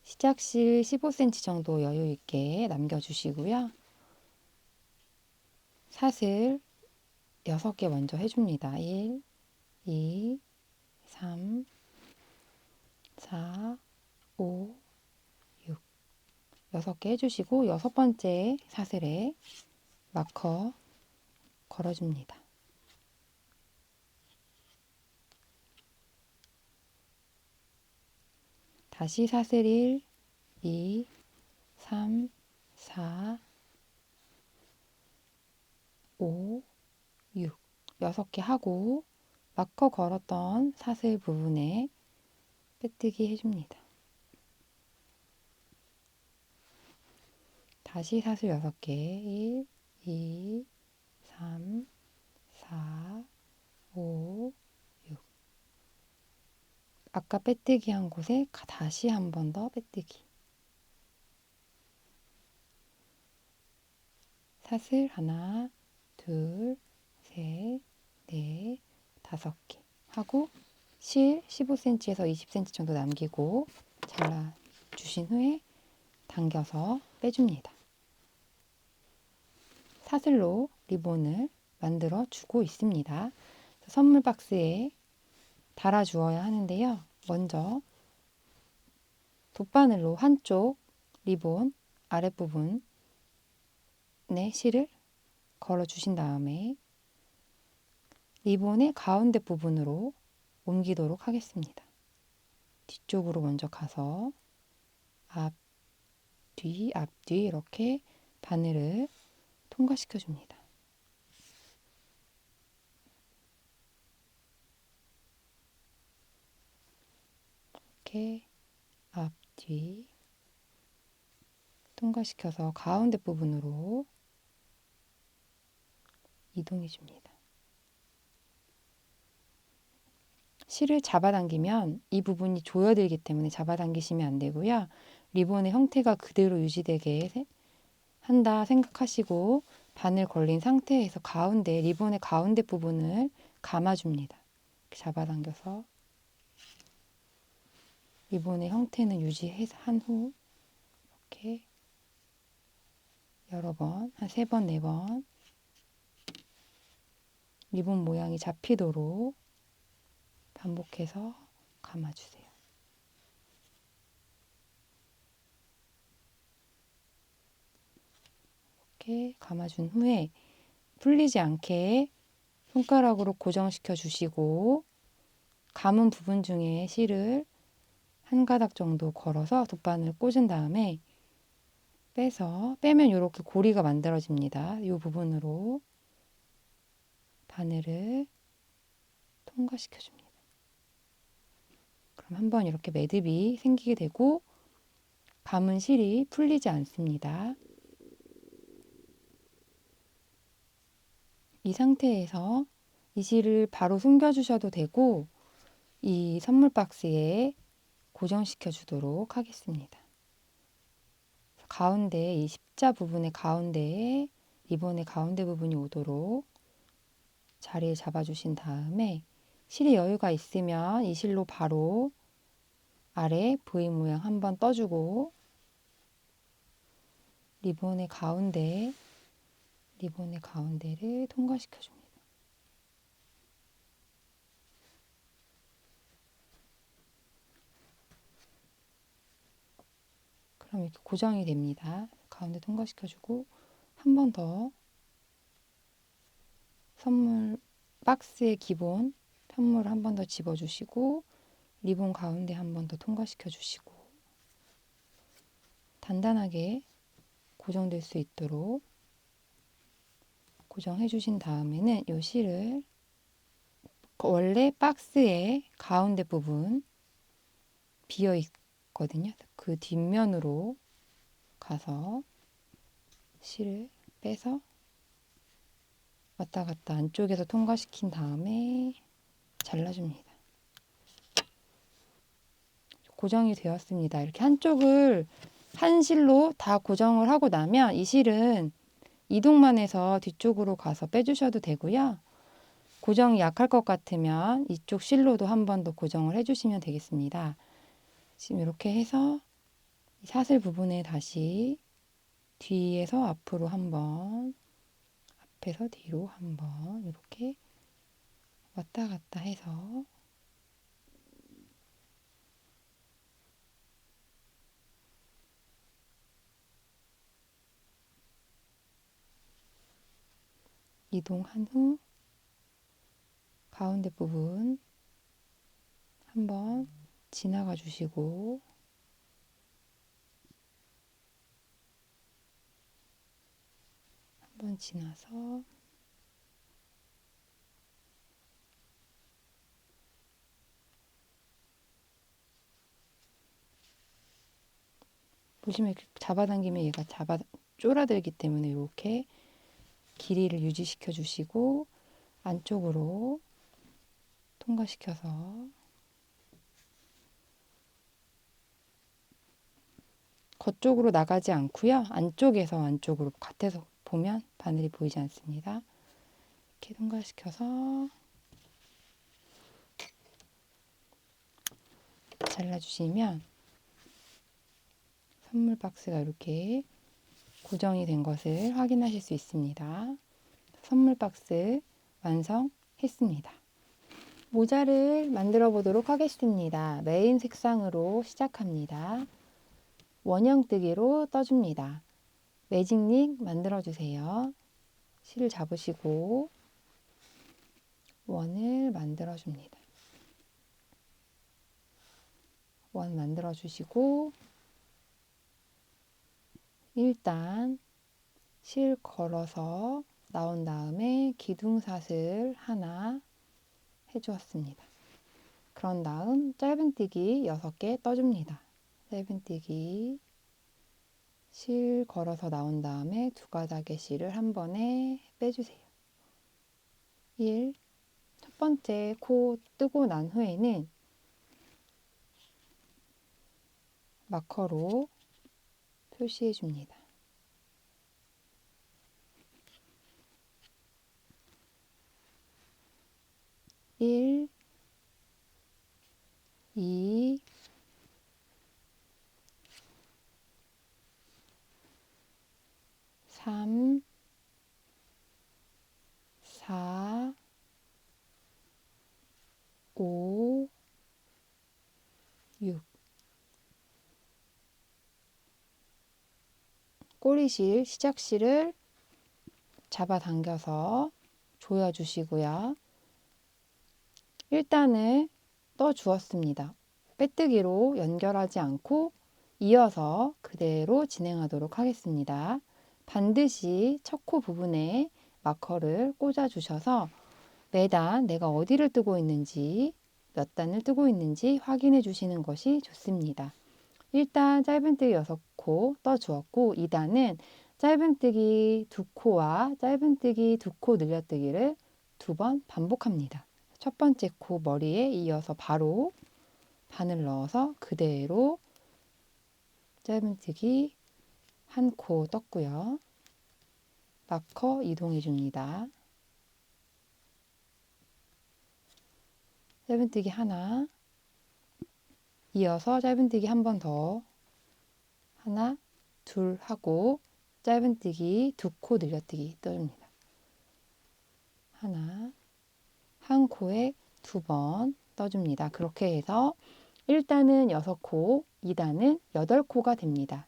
시작실 15cm 정도 여유 있게 남겨주시고요. 사슬 6개 먼저 해줍니다. 1, 2, 3, 4, 5, 6 6개 해주시고 6번째 사슬에 마커 걸어줍니다. 다시 사슬 1, 2, 3, 4, 5, 6, 6개 하고 마커 걸었던 사슬 부분에 빼뜨기 해줍니다. 다시 사슬 6개 1, 2, 3, 4, 5, 6 아까 빼뜨기 한 곳에 다시 한 번 더 빼뜨기 사슬 하나, 둘, 셋, 넷, 5개 하고 실 15cm에서 20cm 정도 남기고 잘라 주신 후에 당겨서 빼줍니다. 사슬로 리본을 만들어 주고 있습니다. 선물 박스에 달아 주어야 하는데요. 먼저 돗바늘로 한쪽 리본 아랫부분에 실을 걸어 주신 다음에 리본의 가운데 부분으로 옮기도록 하겠습니다. 뒤쪽으로 먼저 가서 앞, 뒤, 이렇게 바늘을 통과시켜 줍니다. 이렇게 앞, 뒤 통과시켜서 가운데 부분으로 이동해 줍니다. 실을 잡아당기면 이 부분이 조여들기 때문에 잡아당기시면 안 되고요. 리본의 형태가 그대로 유지되게 한다 생각하시고 바늘 걸린 상태에서 가운데 리본의 가운데 부분을 감아줍니다. 잡아당겨서 리본의 형태는 유지한 후 이렇게 여러 번, 한 3번, 4번 리본 모양이 잡히도록 반복해서 감아주세요. 이렇게 감아준 후에 풀리지 않게 손가락으로 고정시켜 주시고 감은 부분 중에 실을 한 가닥 정도 걸어서 돗바늘 꽂은 다음에 빼면 이렇게 고리가 만들어집니다. 이 부분으로 바늘을 통과시켜 줍니다. 그럼 한번 이렇게 매듭이 생기게 되고 감은 실이 풀리지 않습니다. 이 상태에서 이 실을 바로 숨겨 주셔도 되고 이 선물 박스에 고정시켜 주도록 하겠습니다. 가운데 이 십자 부분의 가운데에 리본의 가운데 부분이 오도록 자리에 잡아주신 다음에 실이 여유가 있으면 이 실로 바로 아래 V 모양 한번 떠주고 리본의 가운데를 통과시켜 줍니다. 그럼 이렇게 고정이 됩니다. 가운데 통과시켜주고 한 번 더 선물 박스의 기본 편물을 한 번 더 집어주시고 리본 가운데 한 번 더 통과시켜 주시고 단단하게 고정될 수 있도록 고정해 주신 다음에는 이 실을 원래 박스의 가운데 부분 비어 있거든요. 그 뒷면으로 가서 실을 빼서 왔다 갔다 안쪽에서 통과시킨 다음에 잘라줍니다. 고정이 되었습니다. 이렇게 한쪽을 한 실로 다 고정을 하고 나면 이 실은 이동만 해서 뒤쪽으로 가서 빼주셔도 되고요. 고정이 약할 것 같으면 이쪽 실로도 한 번 더 고정을 해주시면 되겠습니다. 지금 이렇게 해서 사슬 부분에 다시 뒤에서 앞으로 한 번, 앞에서 뒤로 한 번 이렇게 왔다 갔다 해서 이동한 후 가운데 부분 한번 지나가 주시고 한번 지나서 보시면 이렇게 잡아당기면 얘가 쫄아들기 때문에 이렇게 길이를 유지시켜 주시고 안쪽으로 통과시켜서 겉쪽으로 나가지 않고요. 안쪽에서 안쪽으로 겉에서 보면 바늘이 보이지 않습니다. 이렇게 통과시켜서 잘라주시면 선물 박스가 이렇게 고정이 된 것을 확인하실 수 있습니다. 선물 박스 완성했습니다. 모자를 만들어 보도록 하겠습니다. 메인 색상으로 시작합니다. 원형뜨기로 떠줍니다. 매직링 만들어 주세요. 실을 잡으시고 원을 만들어 줍니다. 원 만들어 주시고 일단 실 걸어서 나온 다음에 기둥사슬 하나 해주었습니다. 그런 다음 짧은뜨기 6개 떠줍니다. 짧은뜨기 실 걸어서 나온 다음에 2가닥의 실을 한 번에 빼주세요. 1. 첫 번째 코 뜨고 난 후에는 마커로 표시해 줍니다. 1, 2, 3, 4, 5, 6. 꼬리실, 시작실을 잡아당겨서 조여주시고요. 일단은 떠주었습니다. 빼뜨기로 연결하지 않고 이어서 그대로 진행하도록 하겠습니다. 반드시 첫 코 부분에 마커를 꽂아 주셔서 매단 내가 어디를 뜨고 있는지 몇 단을 뜨고 있는지 확인해 주시는 것이 좋습니다. 일단 짧은뜨기 6코 떠주었고 2단은 짧은뜨기 2코와 짧은뜨기 2코 늘려뜨기를 2번 반복합니다. 첫 번째 코 머리에 이어서 바로 바늘 넣어서 그대로 짧은뜨기 1코 떴고요. 마커 이동해 줍니다. 짧은뜨기 하나, 이어서 짧은뜨기 한 번 더, 하나, 둘 하고 짧은뜨기 2코 늘려뜨기 떠줍니다. 하나, 한 코에 2번 떠줍니다. 그렇게 해서 1단은 6코, 2단은 8코가 됩니다.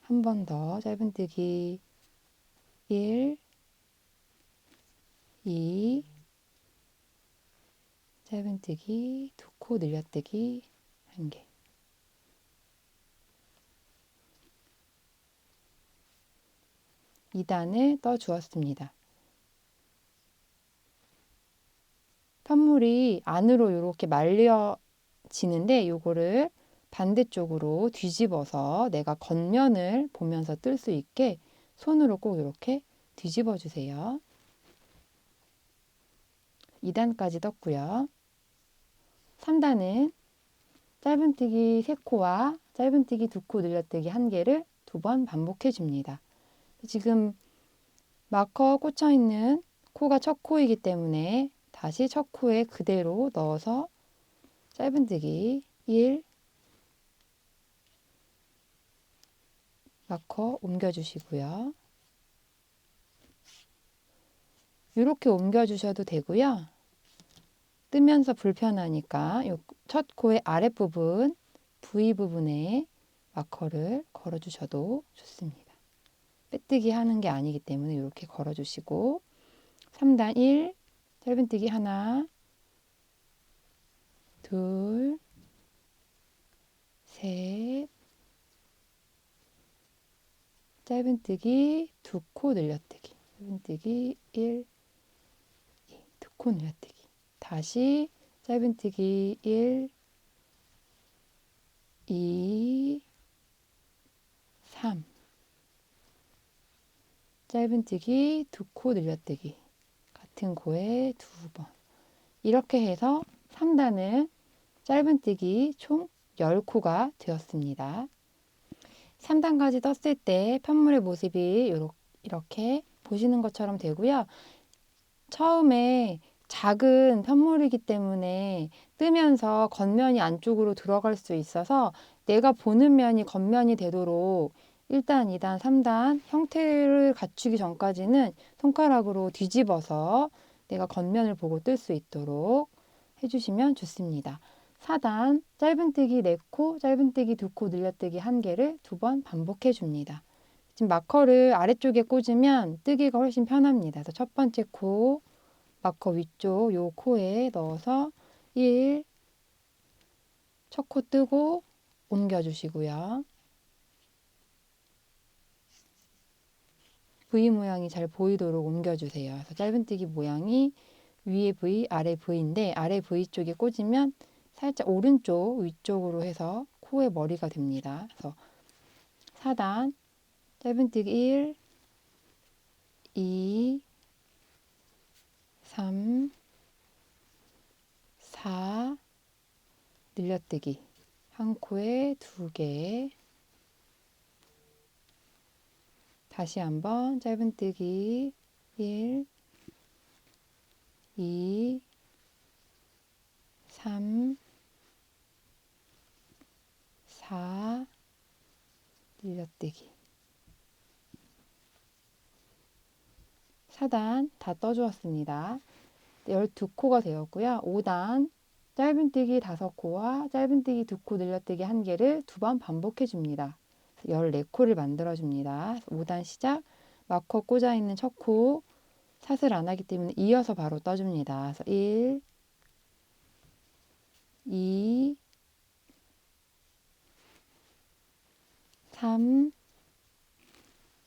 한 번 더 짧은뜨기 1, 2, 짧은뜨기 2코 늘려뜨기 1개. 2단을 떠주었습니다. 판물이 안으로 이렇게 말려지는데 요거를 반대쪽으로 뒤집어서 내가 겉면을 보면서 뜰 수 있게 손으로 꼭 이렇게 뒤집어 주세요. 2단까지 떴고요. 3단은 짧은뜨기 3코와 짧은뜨기 2코 늘려뜨기 1개를 2번 반복해 줍니다. 지금 마커 꽂혀 있는 코가 첫 코이기 때문에 다시 첫 코에 그대로 넣어서 짧은뜨기 1, 마커 옮겨주시고요. 이렇게 옮겨주셔도 되고요. 뜨면서 불편하니까 첫 코의 아랫부분, V 부분에 마커를 걸어주셔도 좋습니다. 빼뜨기 하는 게 아니기 때문에 이렇게 걸어주시고 3단 1, 짧은뜨기 하나, 둘, 셋, 짧은뜨기 2코 늘려뜨기, 짧은뜨기 1, 2, 2코 늘려뜨기, 다시 짧은뜨기 1, 2, 3. 짧은뜨기 두 코 늘려뜨기. 같은 코에 두 번. 이렇게 해서 3단은 짧은뜨기 총 10코가 되었습니다. 3단까지 떴을 때 편물의 모습이 이렇게 보시는 것처럼 되고요. 처음에 작은 편물이기 때문에 뜨면서 겉면이 안쪽으로 들어갈 수 있어서 내가 보는 면이 겉면이 되도록 1단, 2단, 3단 형태를 갖추기 전까지는 손가락으로 뒤집어서 내가 겉면을 보고 뜰 수 있도록 해주시면 좋습니다. 4단 짧은뜨기 4코, 짧은뜨기 2코, 늘려뜨기 1개를 2번 반복해 줍니다. 지금 마커를 아래쪽에 꽂으면 뜨기가 훨씬 편합니다. 그래서 첫 번째 코, 마커 위쪽 요 코에 넣어서 1, 첫 코 뜨고 옮겨주시고요. V 모양이 잘 보이도록 옮겨주세요. 그래서 짧은뜨기 모양이 위에 V, 아래 V인데 아래 V 쪽에 꽂으면 살짝 오른쪽 위쪽으로 해서 코의 머리가 됩니다. 그래서 4단 짧은뜨기 1, 2, 3, 4, 늘려뜨기 한 코에 2개. 다시 한번 짧은뜨기 1, 2, 3, 4, 늘려뜨기. 4단 다 떠주었습니다. 12코가 되었고요. 5단 짧은뜨기 5코와 짧은뜨기 2코 늘려뜨기 1개를 2번 반복해 줍니다. 14코를 만들어 줍니다. 5단 시작, 마커 꽂아 있는 첫 코 샷을 안 하기 때문에 이어서 바로 떠줍니다. 그래서 1, 2, 3,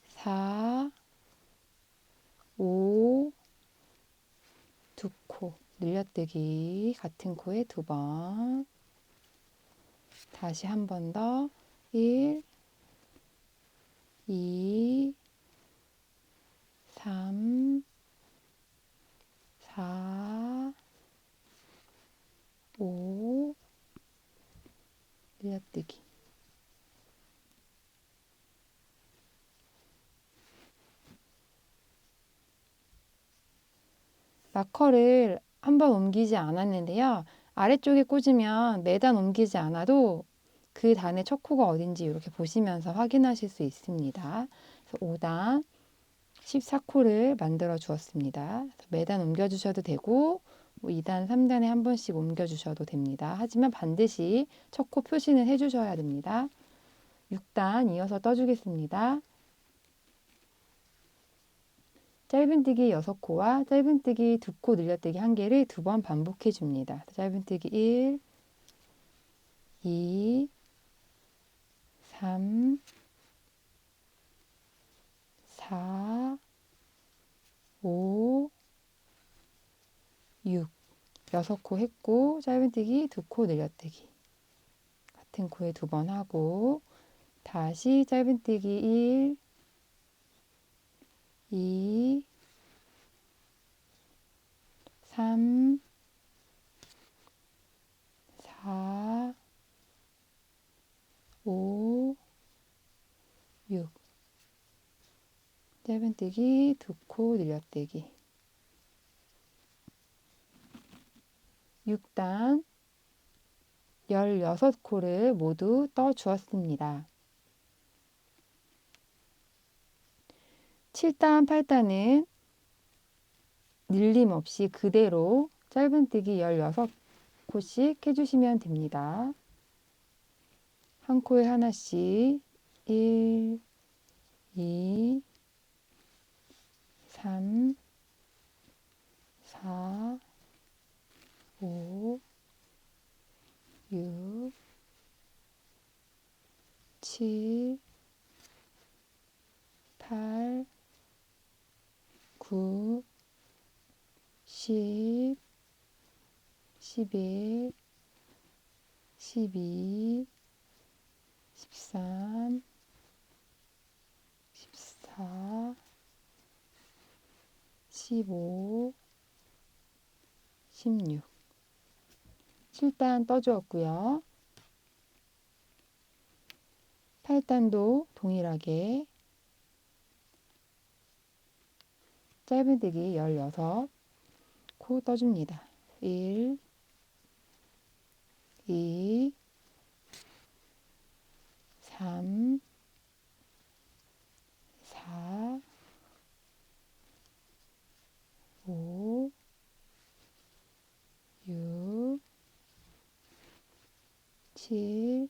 4, 5, 2코 늘려뜨기 같은 코에 2번. 다시 한 번 더 1, 2, 3, 4, 5, 늘려뜨기. 마커를 한번 옮기지 않았는데요. 아래쪽에 꽂으면 매단 옮기지 않아도 그 단의 첫 코가 어딘지 이렇게 보시면서 확인하실 수 있습니다. 5단 14코를 만들어 주었습니다. 매단 옮겨 주셔도 되고 2단, 3단에 한 번씩 옮겨 주셔도 됩니다. 하지만 반드시 첫 코 표시는 해 주셔야 됩니다. 6단 이어서 떠주겠습니다. 짧은뜨기 6코와 짧은뜨기 2코 늘려뜨기 1개를 2번 반복해 줍니다. 짧은뜨기 1, 2, 3, 4, 5, 6. 6코 했고 짧은뜨기 2코 늘려뜨기 같은 코에 2번 하고 다시 짧은뜨기 1, 2, 3, 4, 5, 6. 짧은뜨기 2코 늘려뜨기. 6단 16코를 모두 떠 주었습니다. 7단, 8단은 늘림 없이 그대로 짧은뜨기 16코씩 해주시면 됩니다. 한 코에 하나씩 1, 2, 3, 4, 5, 6, 7, 8, 9, 10, 11, 12, 13, 14, 15, 16. 7단 떠주었고요. 8단도 동일하게 짧은뜨기 16, 코 떠줍니다. 1, 2, 3, 4, 5, 6, 7,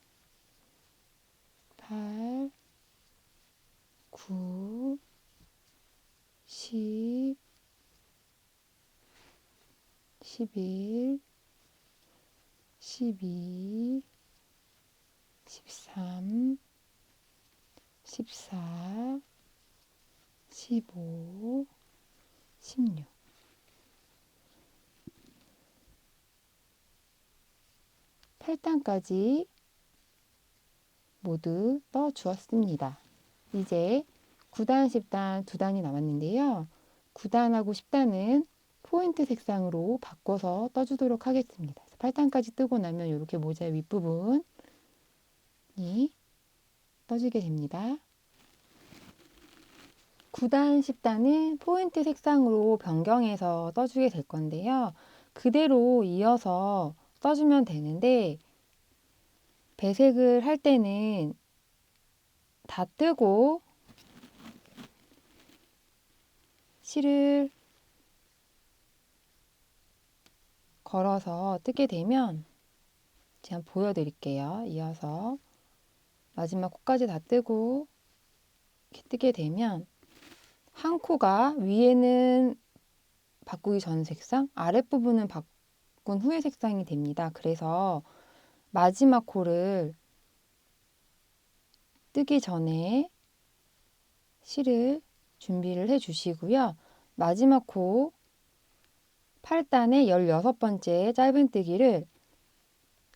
8, 9, 10, 11, 12, 13, 14, 15, 16. 8단까지 모두 떠 주었습니다. 이제 9단, 10단 두 단이 남았는데요. 9단하고 10단은 포인트 색상으로 바꿔서 떠주도록 하겠습니다. 8단까지 뜨고 나면 이렇게 모자 윗부분이 떠지게 됩니다. 9단, 10단은 포인트 색상으로 변경해서 떠주게 될 건데요. 그대로 이어서 떠주면 되는데 배색을 할 때는 다 뜨고 실을 걸어서 뜨게 되면 제가 보여드릴게요. 이어서 마지막 코까지 다 뜨고 이렇게 뜨게 되면 한 코가 위에는 바꾸기 전 색상, 아랫부분은 바꾼 후의 색상이 됩니다. 그래서 마지막 코를 뜨기 전에 실을 준비를 해 주시고요. 마지막 코 8단의 16번째 짧은뜨기를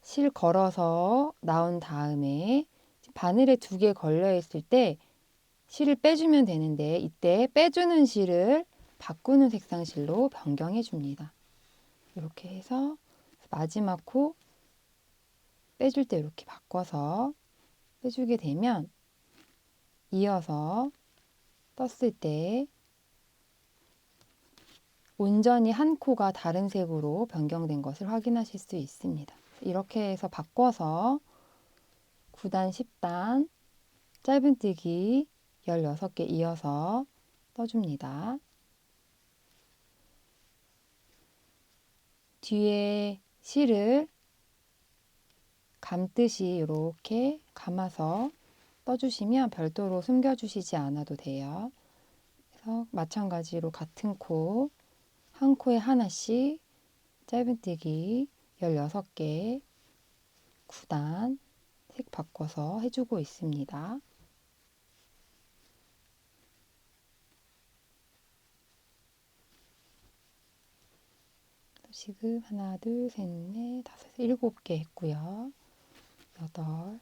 실 걸어서 나온 다음에 바늘에 2개 걸려 있을 때 실을 빼주면 되는데 이때 빼주는 실을 바꾸는 색상 실로 변경해 줍니다. 이렇게 해서 마지막 코 빼줄 때 이렇게 바꿔서 빼주게 되면 이어서 떴을 때 온전히 한 코가 다른 색으로 변경된 것을 확인하실 수 있습니다. 이렇게 해서 바꿔서 9단, 10단 짧은뜨기 16개 이어서 떠줍니다. 뒤에 실을 감듯이 이렇게 감아서 떠주시면 별도로 숨겨주시지 않아도 돼요. 그래서 마찬가지로 같은 코, 한 코에 하나씩 짧은뜨기 16개 9단 색 바꿔서 해주고 있습니다. 지금 하나, 둘, 셋, 넷, 다섯, 7개 했고요. 8,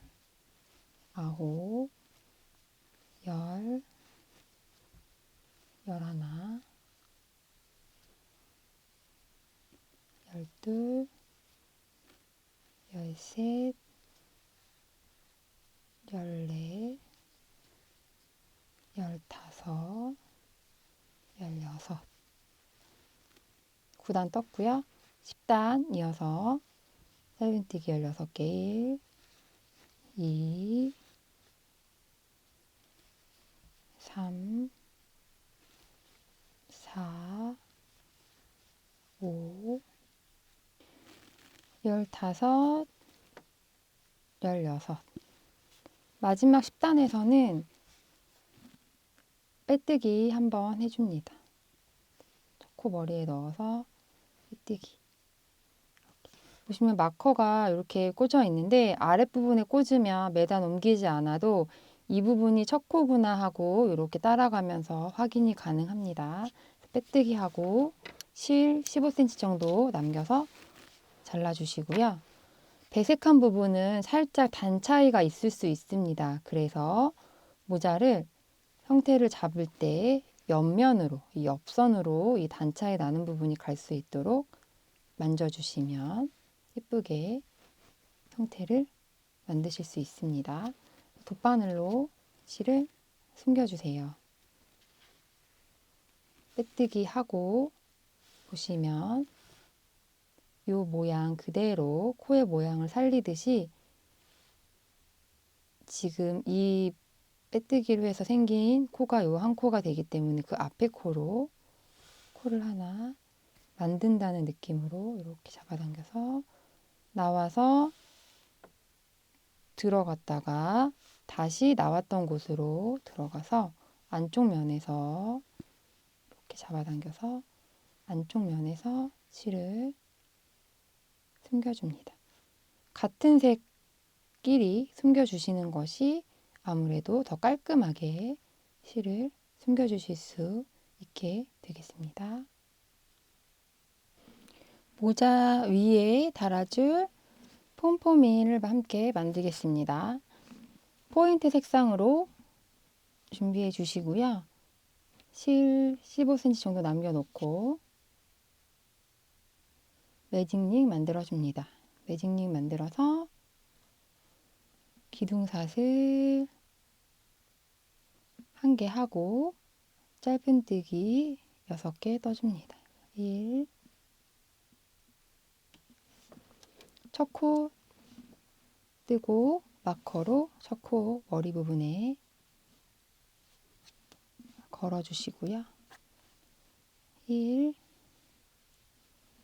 9, 10, 11, 12, 13, 14, 15, 16. 9단 떴고요. 10단 이어서 짧은뜨기 16개 1, 2, 3, 4, 5, 15, 16. 마지막 10단에서는 빼뜨기 한번 해줍니다. 코 머리에 넣어서 빼뜨기. 보시면 마커가 이렇게 꽂아 있는데 아랫부분에 꽂으면 매단 옮기지 않아도 이 부분이 첫 코구나 하고 이렇게 따라가면서 확인이 가능합니다. 빼뜨기 하고 실 15cm 정도 남겨서 잘라주시고요. 배색한 부분은 살짝 단 차이가 있을 수 있습니다. 그래서 모자를 형태를 잡을 때 옆면으로, 이 옆선으로 이 단 차이 나는 부분이 갈 수 있도록 만져주시면 예쁘게 형태를 만드실 수 있습니다. 돗바늘로 실을 숨겨주세요. 빼뜨기 하고 보시면 이 모양 그대로 코의 모양을 살리듯이 지금 이 빼뜨기로 해서 생긴 코가 요 한 코가 되기 때문에 그 앞에 코로 코를 하나 만든다는 느낌으로 이렇게 잡아당겨서 나와서 들어갔다가 다시 나왔던 곳으로 들어가서 안쪽 면에서 이렇게 잡아당겨서 안쪽 면에서 실을 숨겨줍니다. 같은 색끼리 숨겨주시는 것이 아무래도 더 깔끔하게 실을 숨겨주실 수 있게 되겠습니다. 모자 위에 달아줄 폼포미를 함께 만들겠습니다. 포인트 색상으로 준비해 주시고요. 실 15cm 정도 남겨놓고 매직링 만들어줍니다. 매직링 만들어서 기둥사슬 1개 하고 짧은뜨기 6개 떠줍니다. 1, 첫 코 뜨고 마커로 첫 코 머리 부분에 걸어주시고요. 1,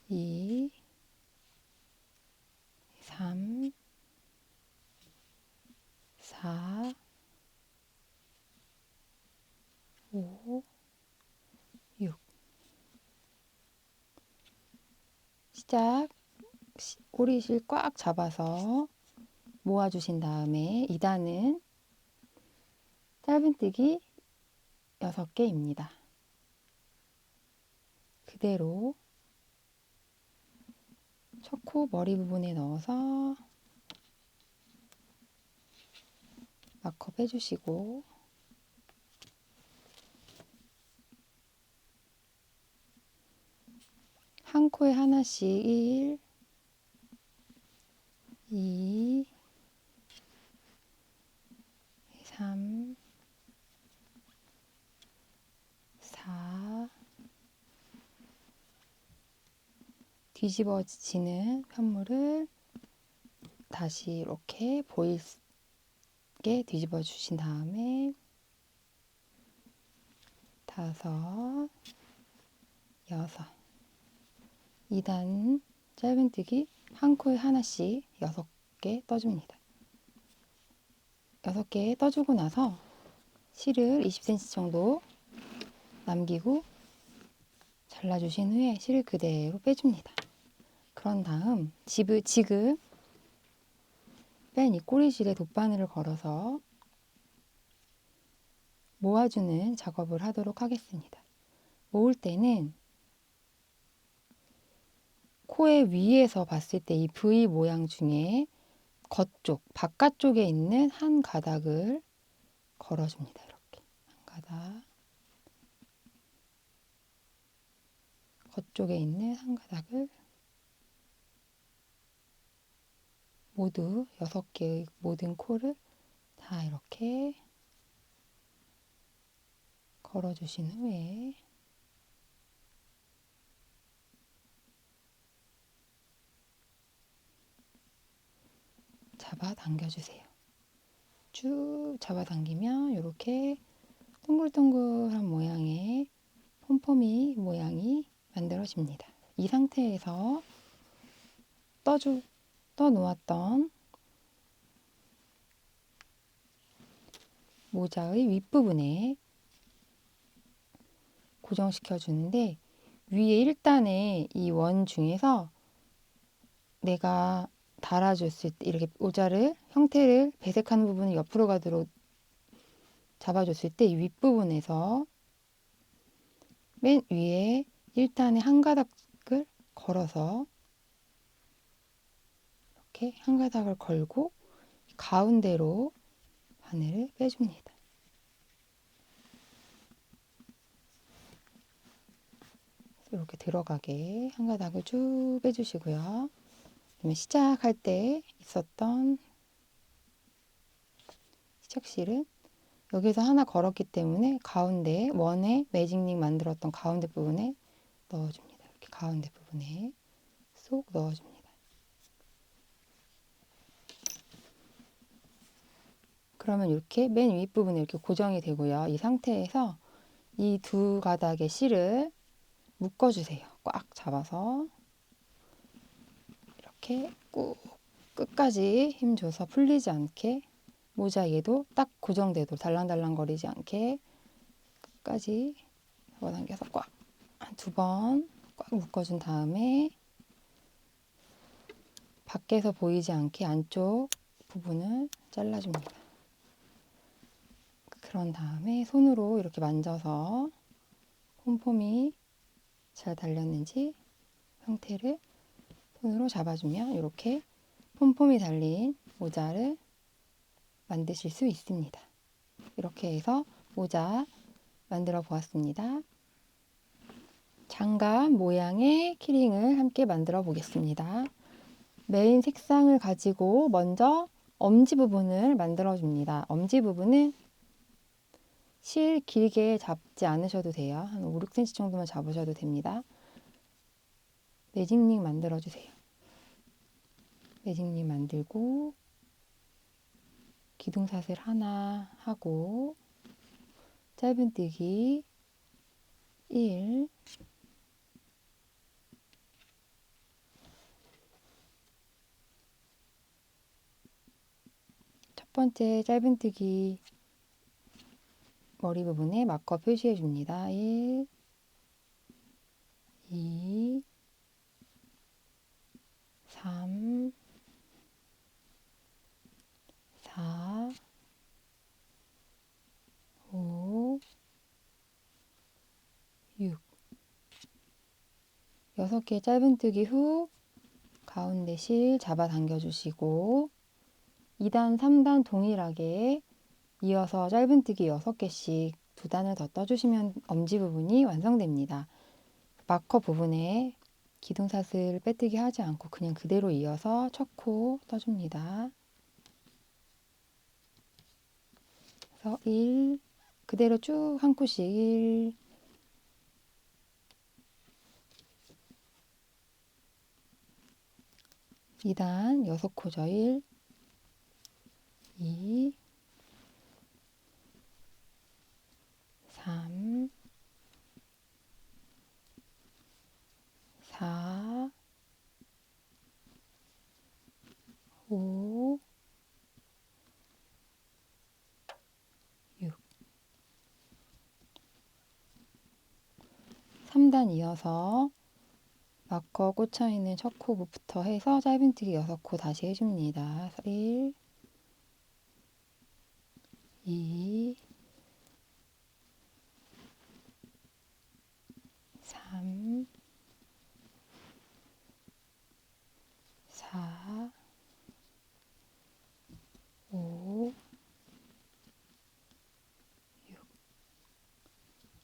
2, 3, 4, 5, 6. 시작. 꼬리실 꽉 잡아서 모아주신 다음에 2단은 짧은뜨기 6개입니다. 그대로 첫 코 머리 부분에 넣어서 마커 빼주시고 한 코에 하나씩 1, 2, 3, 4, 뒤집어지는 편물을 다시 이렇게 보이게 뒤집어 주신 다음에 5, 6, 2단 짧은뜨기 한 코에 하나씩 6개 떠줍니다. 6개 떠주고 나서 실을 20cm 정도 남기고 잘라주신 후에 실을 그대로 빼줍니다. 그런 다음 지금 뺀 이 꼬리실에 돗바늘을 걸어서 모아주는 작업을 하도록 하겠습니다. 모을 때는 코의 위에서 봤을 때 이 V 모양 중에 겉쪽, 바깥쪽에 있는 한 가닥을 걸어줍니다. 이렇게 한 가닥, 겉쪽에 있는 한 가닥을 모두 6개의 모든 코를 다 이렇게 걸어주신 후에 잡아당겨주세요. 쭉 잡아당기면 이렇게 동글동글한 모양의 폼포미 모양이 만들어집니다. 이 상태에서 떠놓았던 모자의 윗부분에 고정시켜 주는데 위에 1단에 이 원 중에서 내가 달아줬을 때 이렇게 모자를 형태를 배색하는 부분을 옆으로 가도록 잡아줬을 때 이 윗부분에서 맨 위에 1단에 한 가닥을 걸어서 이렇게 한 가닥을 걸고 가운데로 바늘을 빼줍니다. 이렇게 들어가게 한 가닥을 쭉 빼주시고요. 그러면 시작할 때 있었던 시작실은 여기서 하나 걸었기 때문에 가운데 원에 매직링 만들었던 가운데 부분에 넣어줍니다. 이렇게 가운데 부분에 쏙 넣어줍니다. 그러면 이렇게 맨 윗부분에 이렇게 고정이 되고요. 이 상태에서 이 두 가닥의 실을 묶어주세요. 꽉 잡아서 이렇게 꾹 끝까지 힘줘서 풀리지 않게 모자에도 딱 고정돼도 달랑달랑거리지 않게 끝까지 잡아당겨서 꽉 한 두 번 꽉 묶어준 다음에 밖에서 보이지 않게 안쪽 부분을 잘라줍니다. 그런 다음에 손으로 이렇게 만져서 폼폼이 잘 달렸는지 형태를 손으로 잡아주면 이렇게 폼폼이 달린 모자를 만드실 수 있습니다. 이렇게 해서 모자 만들어 보았습니다. 장갑 모양의 키링을 함께 만들어 보겠습니다. 메인 색상을 가지고 먼저 엄지 부분을 만들어 줍니다. 엄지 부분은 실 길게 잡지 않으셔도 돼요. 한 5, 6cm 정도만 잡으셔도 됩니다. 매직링 만들어 주세요. 매직링 만들고 기둥사슬 하나 하고 짧은뜨기 1, 첫 번째 짧은뜨기 머리 부분에 마커 표시해 줍니다. 1, 2, 3, 4, 5, 6. 6개 짧은뜨기 후 가운데 실 잡아 당겨 주시고 2단, 3단 동일하게 이어서 짧은뜨기 6개씩 2단을 더 떠주시면 엄지 부분이 완성됩니다. 마커 부분에 기둥사슬 빼뜨기 하지 않고 그냥 그대로 이어서 첫 코 떠줍니다. 그래서 1, 그대로 쭉 한 코씩 1, 2단 6코죠. 1, 2, 3, 4, 5, 6. 3단 이어서 마커 꽂혀있는 첫 코부터 해서 짧은뜨기 6코 다시 해줍니다. 1, 2, 3, 4, 5, 6.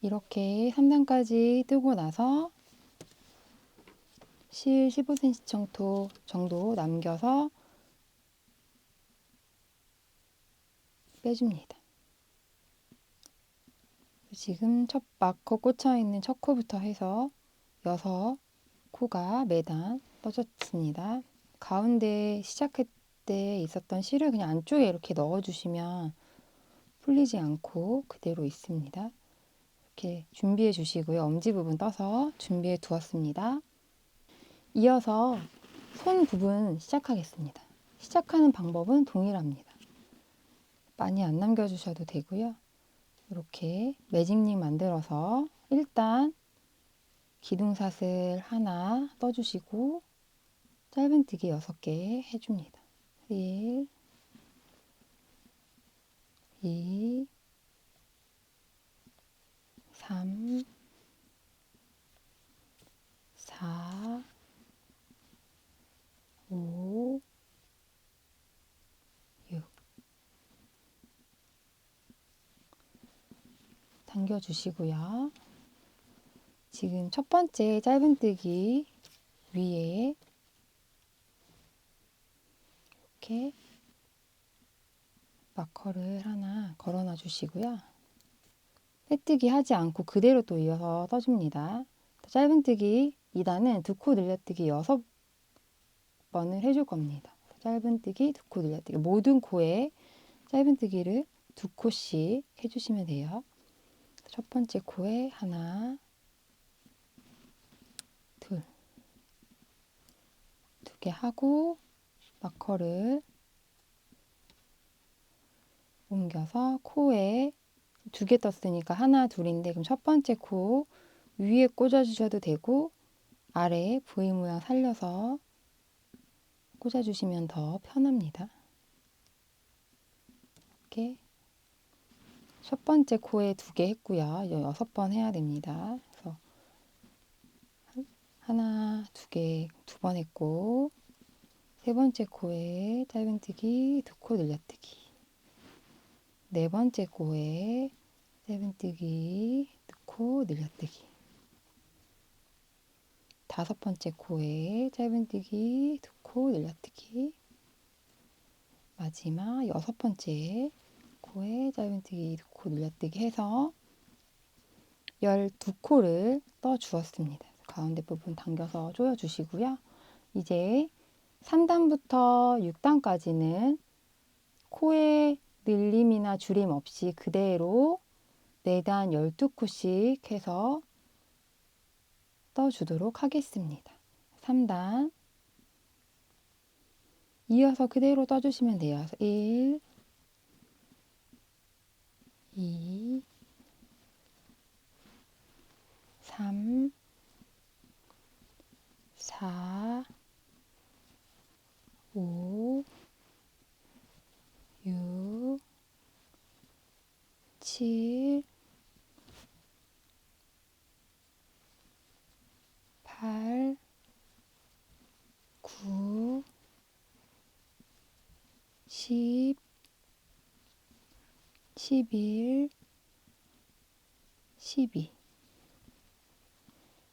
이렇게 3단까지 뜨고 나서 실 15cm 정도 남겨서 빼줍니다. 지금 첫 마커 꽂혀있는 첫 코부터 해서 6코가 매단 떠졌습니다. 가운데 시작할 때 있었던 실을 그냥 안쪽에 이렇게 넣어주시면 풀리지 않고 그대로 있습니다. 이렇게 준비해 주시고요. 엄지 부분 떠서 준비해 두었습니다. 이어서 손 부분 시작하겠습니다. 시작하는 방법은 동일합니다. 많이 안 남겨주셔도 되고요. 이렇게 매직링 만들어서 일단 기둥사슬 하나 떠주시고 짧은뜨기 6개 해줍니다. 1, 2, 3, 4, 5, 당겨주시고요. 지금 첫 번째 짧은뜨기 위에 이렇게 마커를 하나 걸어놔 주시고요. 빼뜨기 하지 않고 그대로 또 이어서 떠줍니다. 짧은뜨기 2단은 두 코 늘려뜨기 6번을 해줄 겁니다. 짧은뜨기, 두 코 늘려뜨기 모든 코에 짧은뜨기를 두 코씩 해주시면 돼요. 첫 번째 코에 하나, 둘, 두 개 하고 마커를 옮겨서 코에 두 개 떴으니까 하나, 둘인데 그럼 첫 번째 코 위에 꽂아주셔도 되고 아래에 V 모양 살려서 꽂아주시면 더 편합니다. 이렇게 첫 번째 코에 두 개 했고요. 6번 해야 됩니다. 그래서 하나, 두 개, 두 번 했고 세 번째 코에 짧은뜨기, 두 코 늘려뜨기 네 번째 코에 짧은뜨기, 두 코 늘려뜨기 다섯 번째 코에 짧은뜨기, 두 코 늘려뜨기 마지막 여섯 번째 코에 짧은뜨기, 두 코 늘려뜨기 해서 12코를 떠 주었습니다. 가운데 부분 당겨서 조여 주시고요. 이제 3단부터 6단까지는 코에 늘림이나 줄임 없이 그대로 4단 12코씩 해서 떠주도록 하겠습니다. 3단 이어서 그대로 떠주시면 돼요. 1, 2, 3, 4, 5, 6, 7, 8, 9, 10, 11, 12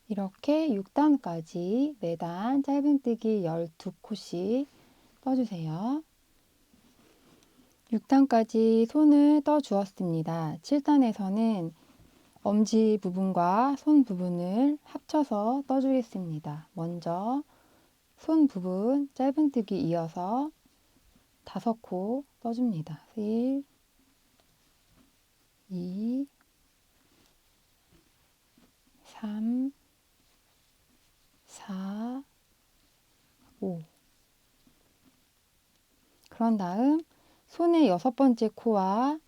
이렇게 6단까지 매단 짧은뜨기 12코씩 떠주세요. 6단까지 손을 떠 주었습니다. 7단에서는 엄지 부분과 손 부분을 합쳐서 떠주겠습니다. 먼저 손 부분 짧은뜨기 이어서 5코 떠줍니다. 1, 2, 3, 4, 5 그런 다음 손의 6번째 코와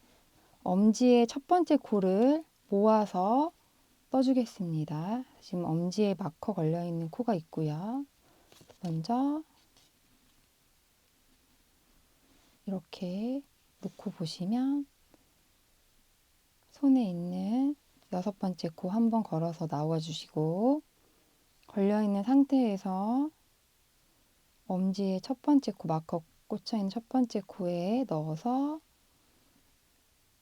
엄지의 첫 번째 코를 모아서 떠주겠습니다. 지금 엄지에 마커 걸려있는 코가 있고요. 먼저 이렇게 놓고 보시면 손에 있는 6번째 코 한번 걸어서 나와주시고 걸려있는 상태에서 엄지의 첫 번째 코 마커 꽂혀있는 첫 번째 코에 넣어서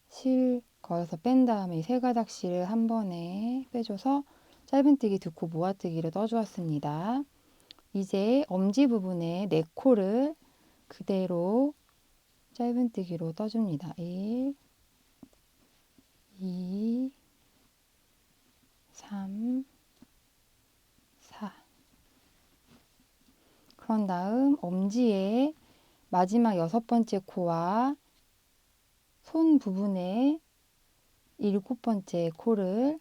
실 걸어서 뺀 다음에 세 가닥실을 한 번에 빼줘서 짧은뜨기 두 코 모아뜨기를 떠주었습니다. 이제 엄지 부분에 네 코를 그대로 짧은뜨기로 떠줍니다. 1, 2, 3, 4 그런 다음 엄지에 마지막 6번째 코와 손 부분에 7번째 코를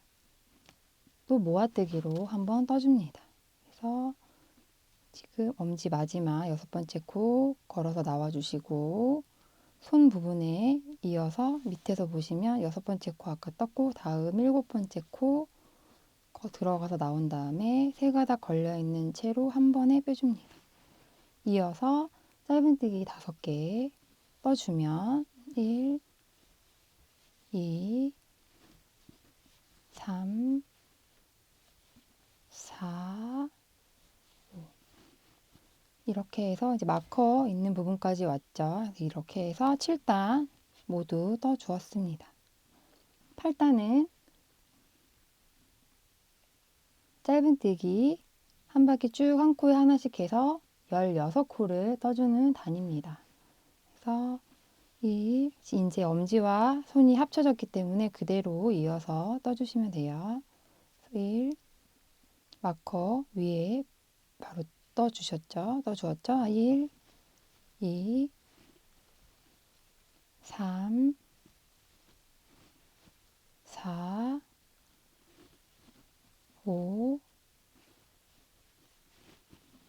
또 모아뜨기로 한번 떠줍니다. 그래서 지금 엄지 마지막 6번째 코 걸어서 나와주시고 손 부분에 이어서 밑에서 보시면 6번째 코 아까 떴고 다음 7번째 코 들어가서 나온 다음에 세 가닥 걸려있는 채로 한 번에 빼줍니다. 이어서 짧은뜨기 5개 떠주면 1, 2, 3, 4, 5 이렇게 해서 이제 마커 있는 부분까지 왔죠. 이렇게 해서 7단 모두 떠 주었습니다. 8단은 짧은뜨기 한 바퀴 쭉 한 코에 하나씩 해서 16코를 떠주는 단입니다. 그래서 이제 엄지와 손이 합쳐졌기 때문에 그대로 이어서 떠주시면 돼요. 1 마커 위에 바로 떠주었죠? 1, 2, 3, 4, 5,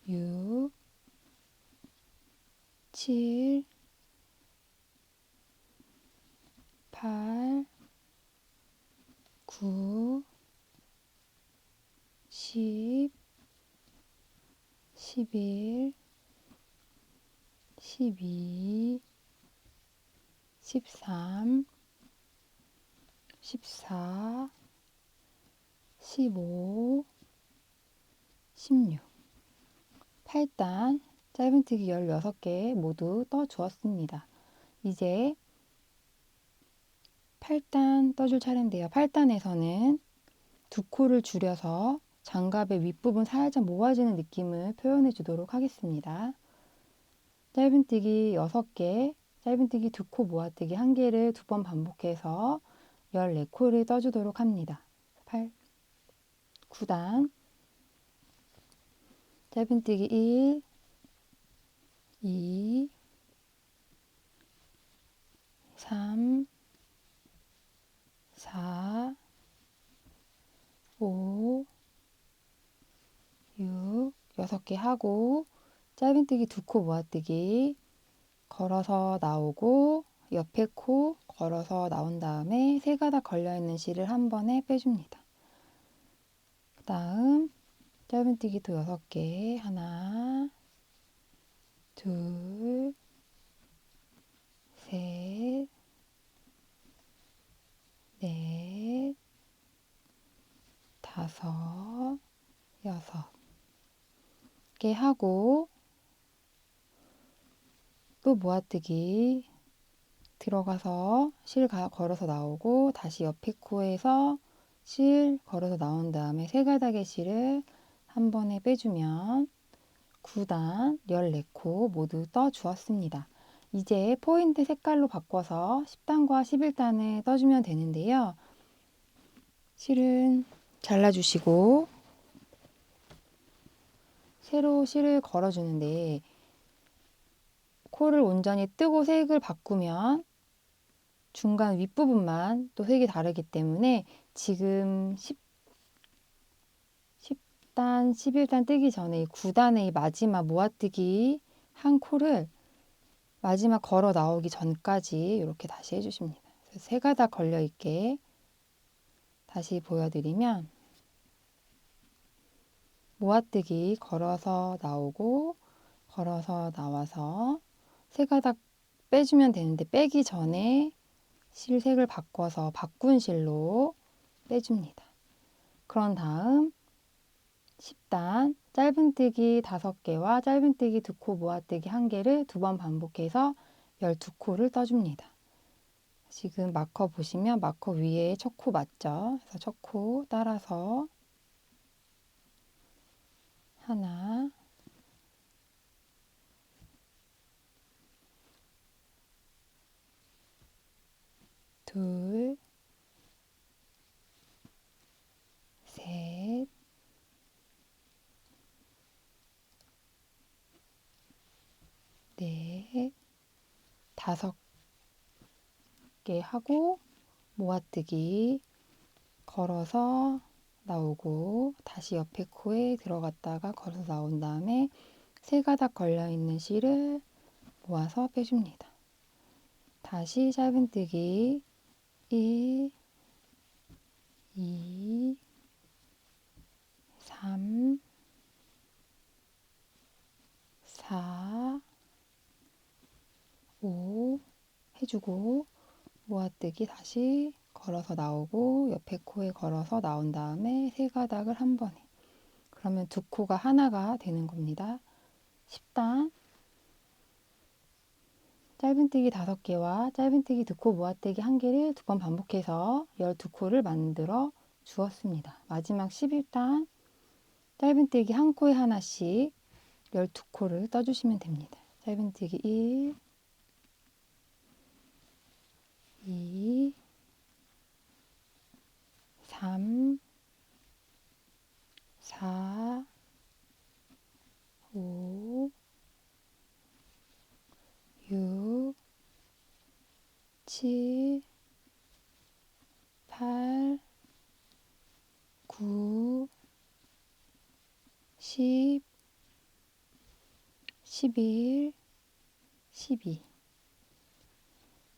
6, 7, 8, 9, 10, 11, 12, 13, 14, 15, 16. 8단 짧은뜨기 16개 모두 떠주었습니다. 이제 8단 떠줄 차례인데요. 8단에서는 두 코를 줄여서 장갑의 윗부분 살짝 모아지는 느낌을 표현해 주도록 하겠습니다. 짧은뜨기 6개, 짧은뜨기 2코 모아뜨기 1개를 2번 반복해서 14코를 떠주도록 합니다. 9단 짧은뜨기 1, 2, 3, 4, 5, 6, 6개 하고 짧은뜨기 2코 모아뜨기 걸어서 나오고 옆에 코 걸어서 나온 다음에 세 가닥 걸려있는 실을 한 번에 빼줍니다. 그 다음 짧은뜨기도 6개 하나, 둘, 셋, 넷, 다섯, 6개 하고 또 모아뜨기 들어가서 실 걸어서 나오고 다시 옆에 코에서 실 걸어서 나온 다음에 세 가닥의 실을 한 번에 빼주면 9단 14코 모두 떠주었습니다. 이제 포인트 색깔로 바꿔서 10단과 11단을 떠주면 되는데요. 실은 잘라주시고 새로 실을 걸어주는데 코를 온전히 뜨고 색을 바꾸면 중간 윗부분만 또 색이 다르기 때문에 지금 10단, 11단 뜨기 전에 9단의 마지막 모아뜨기 한 코를 마지막 걸어 나오기 전까지 이렇게 다시 해주십니다. 세 가닥 걸려 있게 다시 보여드리면 모아뜨기 걸어서 나오고 걸어서 나와서 세 가닥 빼주면 되는데 빼기 전에 실색을 바꿔서 바꾼 실로 빼줍니다. 그런 다음 10단 짧은뜨기 5개와 짧은뜨기 2코 모아뜨기 1개를 2번 반복해서 12코를 떠줍니다. 지금 마커 보시면 마커 위에 첫 코 맞죠? 그래서 첫 코 따라서 하나, 둘, 셋, 넷, 5개 하고 모아뜨기 걸어서 나오고 다시 옆에 코에 들어갔다가 걸어서 나온 다음에 세 가닥 걸려있는 실을 모아서 빼줍니다. 다시 짧은뜨기 1, 2, 3, 4, 5 해주고 모아뜨기 다시 걸어서 나오고 옆에 코에 걸어서 나온 다음에 세 가닥을 한 번에 그러면 두 코가 하나가 되는 겁니다. 10단 짧은뜨기 5개와 짧은뜨기 2코 모아뜨기 1개를 2번 반복해서 12코를 만들어 주었습니다. 마지막 11단 짧은뜨기 한 코에 하나씩 12코를 떠주시면 됩니다. 짧은뜨기 1, 2, 3, 4, 5, 6, 7, 8, 9, 10, 11, 12.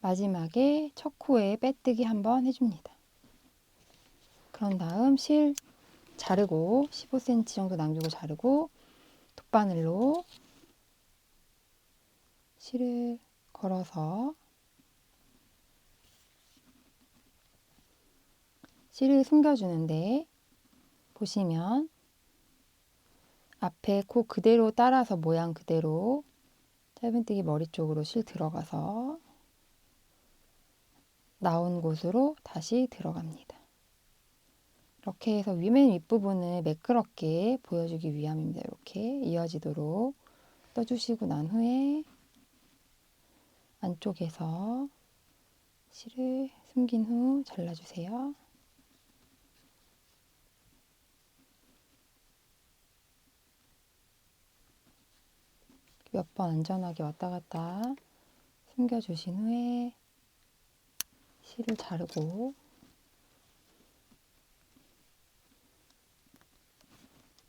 마지막에 첫 코에 빼뜨기 한번 해줍니다. 그런 다음 실 자르고 15cm 정도 남기고 자르고 돗바늘로 실을 걸어서 실을 숨겨주는데 보시면 앞에 코 그대로 따라서 모양 그대로 짧은뜨기 머리 쪽으로 실 들어가서 나온 곳으로 다시 들어갑니다. 이렇게 해서 맨 윗부분을 매끄럽게 보여주기 위함입니다. 이렇게 이어지도록 떠주시고 난 후에 안쪽에서 실을 숨긴 후 잘라주세요. 몇 번 안전하게 왔다 갔다 숨겨주신 후에 실을 자르고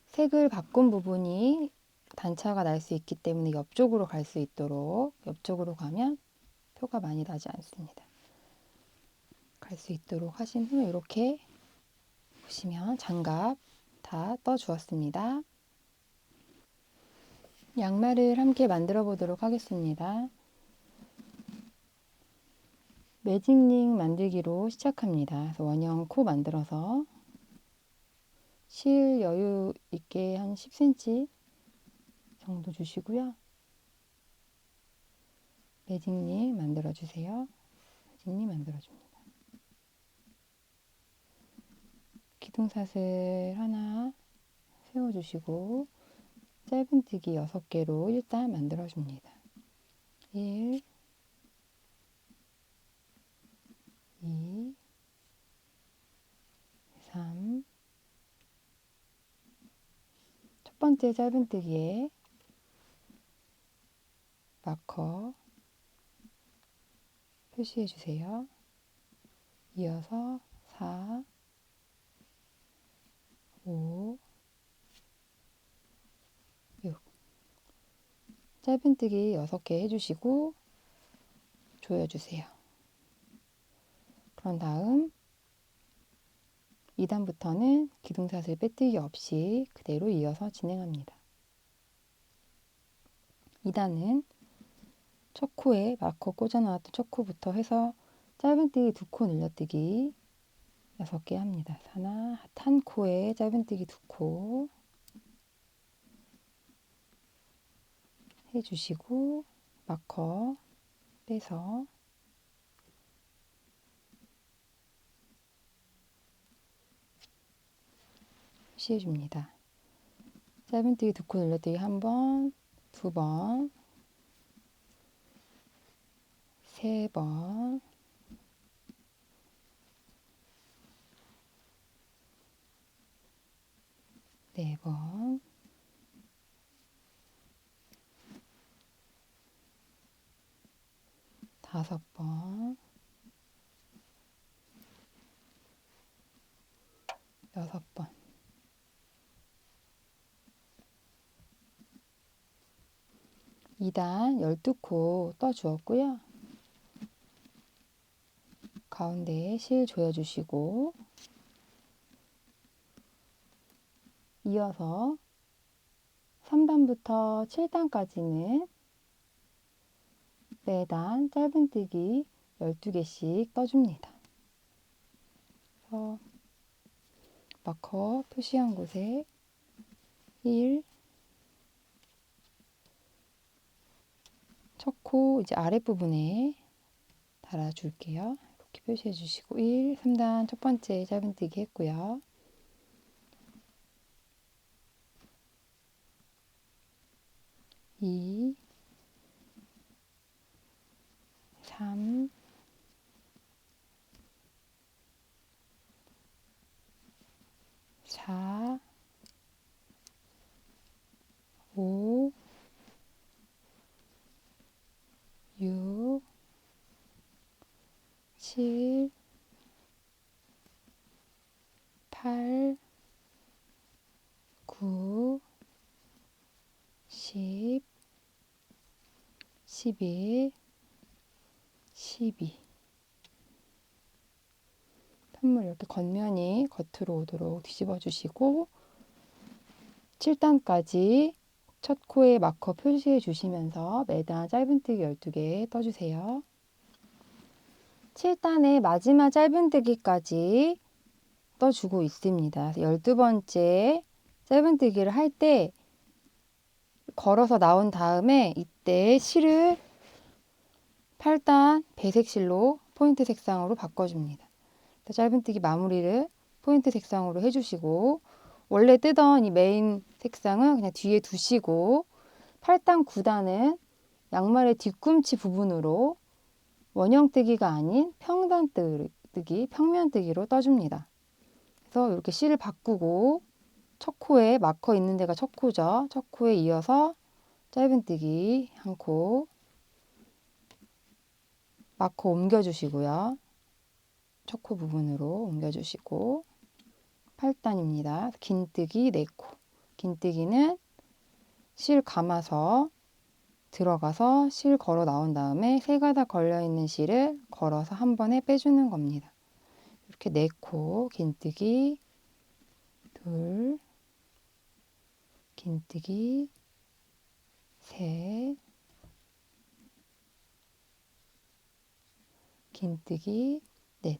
색을 바꾼 부분이 단차가 날 수 있기 때문에 옆쪽으로 갈 수 있도록 옆쪽으로 가면 표가 많이 나지 않습니다. 갈 수 있도록 하신 후에 이렇게 보시면 장갑 다 떠주었습니다. 양말을 함께 만들어 보도록 하겠습니다. 매직링 만들기로 시작합니다. 그래서 원형 코 만들어서 실 여유 있게 한 10cm 정도 주시고요. 매직링 만들어 주세요. 매직링 만들어 줍니다. 기둥사슬 하나 세워 주시고 짧은뜨기 6개로 일단 만들어 줍니다. 1, 2, 3. 첫 번째 짧은뜨기에 마커 표시해 주세요. 이어서 4, 5, 6. 짧은뜨기 6개 해주시고 조여주세요. 그런 다음 2단부터는 기둥사슬 빼뜨기 없이 그대로 이어서 진행합니다. 2단은 첫 코에 마커 꽂아 나왔던 첫 코부터 해서 짧은뜨기 2코 늘려뜨기 6개 합니다. 하나, 한 코에 짧은뜨기 2코 해주시고 마커 빼서 표시해 줍니다. 짧은뜨기 2코 늘려뜨기 1번, 2번, 3번, 4번, 5번, 6번. 2단 12코 떠주었고요. 가운데에 실 조여주시고 이어서 3단부터 7단까지는 매단 짧은뜨기 12개씩 떠줍니다. 그래서 마커 표시한 곳에 1, 첫 코 이제 아랫부분에 달아줄게요. 이렇게 표시해 주시고 1, 3단 첫 번째 짧은뜨기 했고요. 2, 3, 4, 5, 6, 7, 8, 9, 10, 11, 12. 편물 이렇게 겉면이 겉으로 오도록 뒤집어 주시고 7단까지 첫 코에 마커 표시해 주시면서 매단 짧은뜨기 12개 떠주세요. 7단의 마지막 짧은뜨기까지 떠주고 있습니다. 12번째 짧은뜨기를 할 때 걸어서 나온 다음에 이때 실을 8단 배색 실로 포인트 색상으로 바꿔줍니다. 짧은뜨기 마무리를 포인트 색상으로 해주시고 원래 뜨던 이 메인 색상은 그냥 뒤에 두시고 8단 9단은 양말의 뒤꿈치 부분으로 원형뜨기가 아닌 평단뜨기, 평면뜨기로 떠줍니다. 그래서 이렇게 실을 바꾸고 첫 코에 마커 있는 데가 첫 코죠. 첫 코에 이어서 짧은뜨기 한 코 마커 옮겨주시고요. 첫 코 부분으로 옮겨주시고 8단입니다. 긴뜨기 4코. 긴뜨기는 실 감아서 들어가서 실 걸어 나온 다음에 세 가닥 걸려있는 실을 걸어서 한 번에 빼주는 겁니다. 이렇게 4코 긴뜨기 둘 긴뜨기 셋 긴뜨기 넷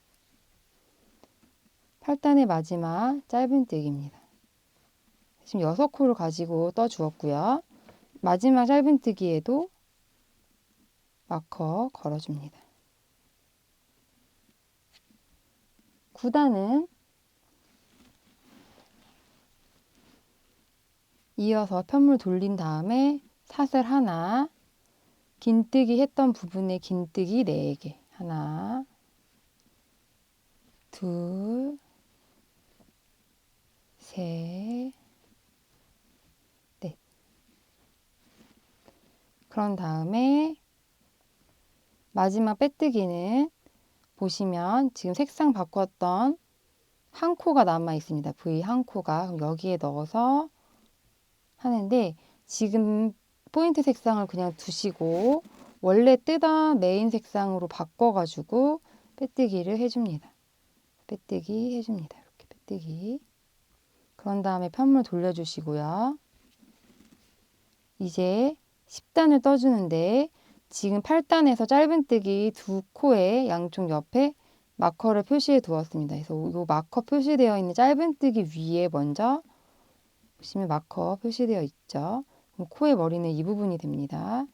8단의 마지막 짧은뜨기입니다. 지금 6코를 가지고 떠 주었고요. 마지막 짧은뜨기에도 마커 걸어줍니다. 9단은 이어서 편물 돌린 다음에 사슬 하나, 긴뜨기 했던 부분에 긴뜨기 4개, 하나, 둘, 셋, 넷. 그런 다음에 마지막 빼뜨기는 보시면 지금 색상 바꿨던 한 코가 남아 있습니다. V 한 코가. 그럼 여기에 넣어서 하는데 지금 포인트 색상을 그냥 두시고 원래 뜨던 메인 색상으로 바꿔가지고 빼뜨기를 해줍니다. 빼뜨기 해줍니다. 이렇게 빼뜨기. 그런 다음에 편물 돌려주시고요. 이제 10단을 떠주는데 지금 8단에서 짧은뜨기 2코에 양쪽 옆에 마커를 표시해 두었습니다. 그래서 이 마커 표시되어 있는 짧은뜨기 위에 먼저 보시면 마커 표시되어 있죠. 그럼 코의 머리는 이 부분이 됩니다.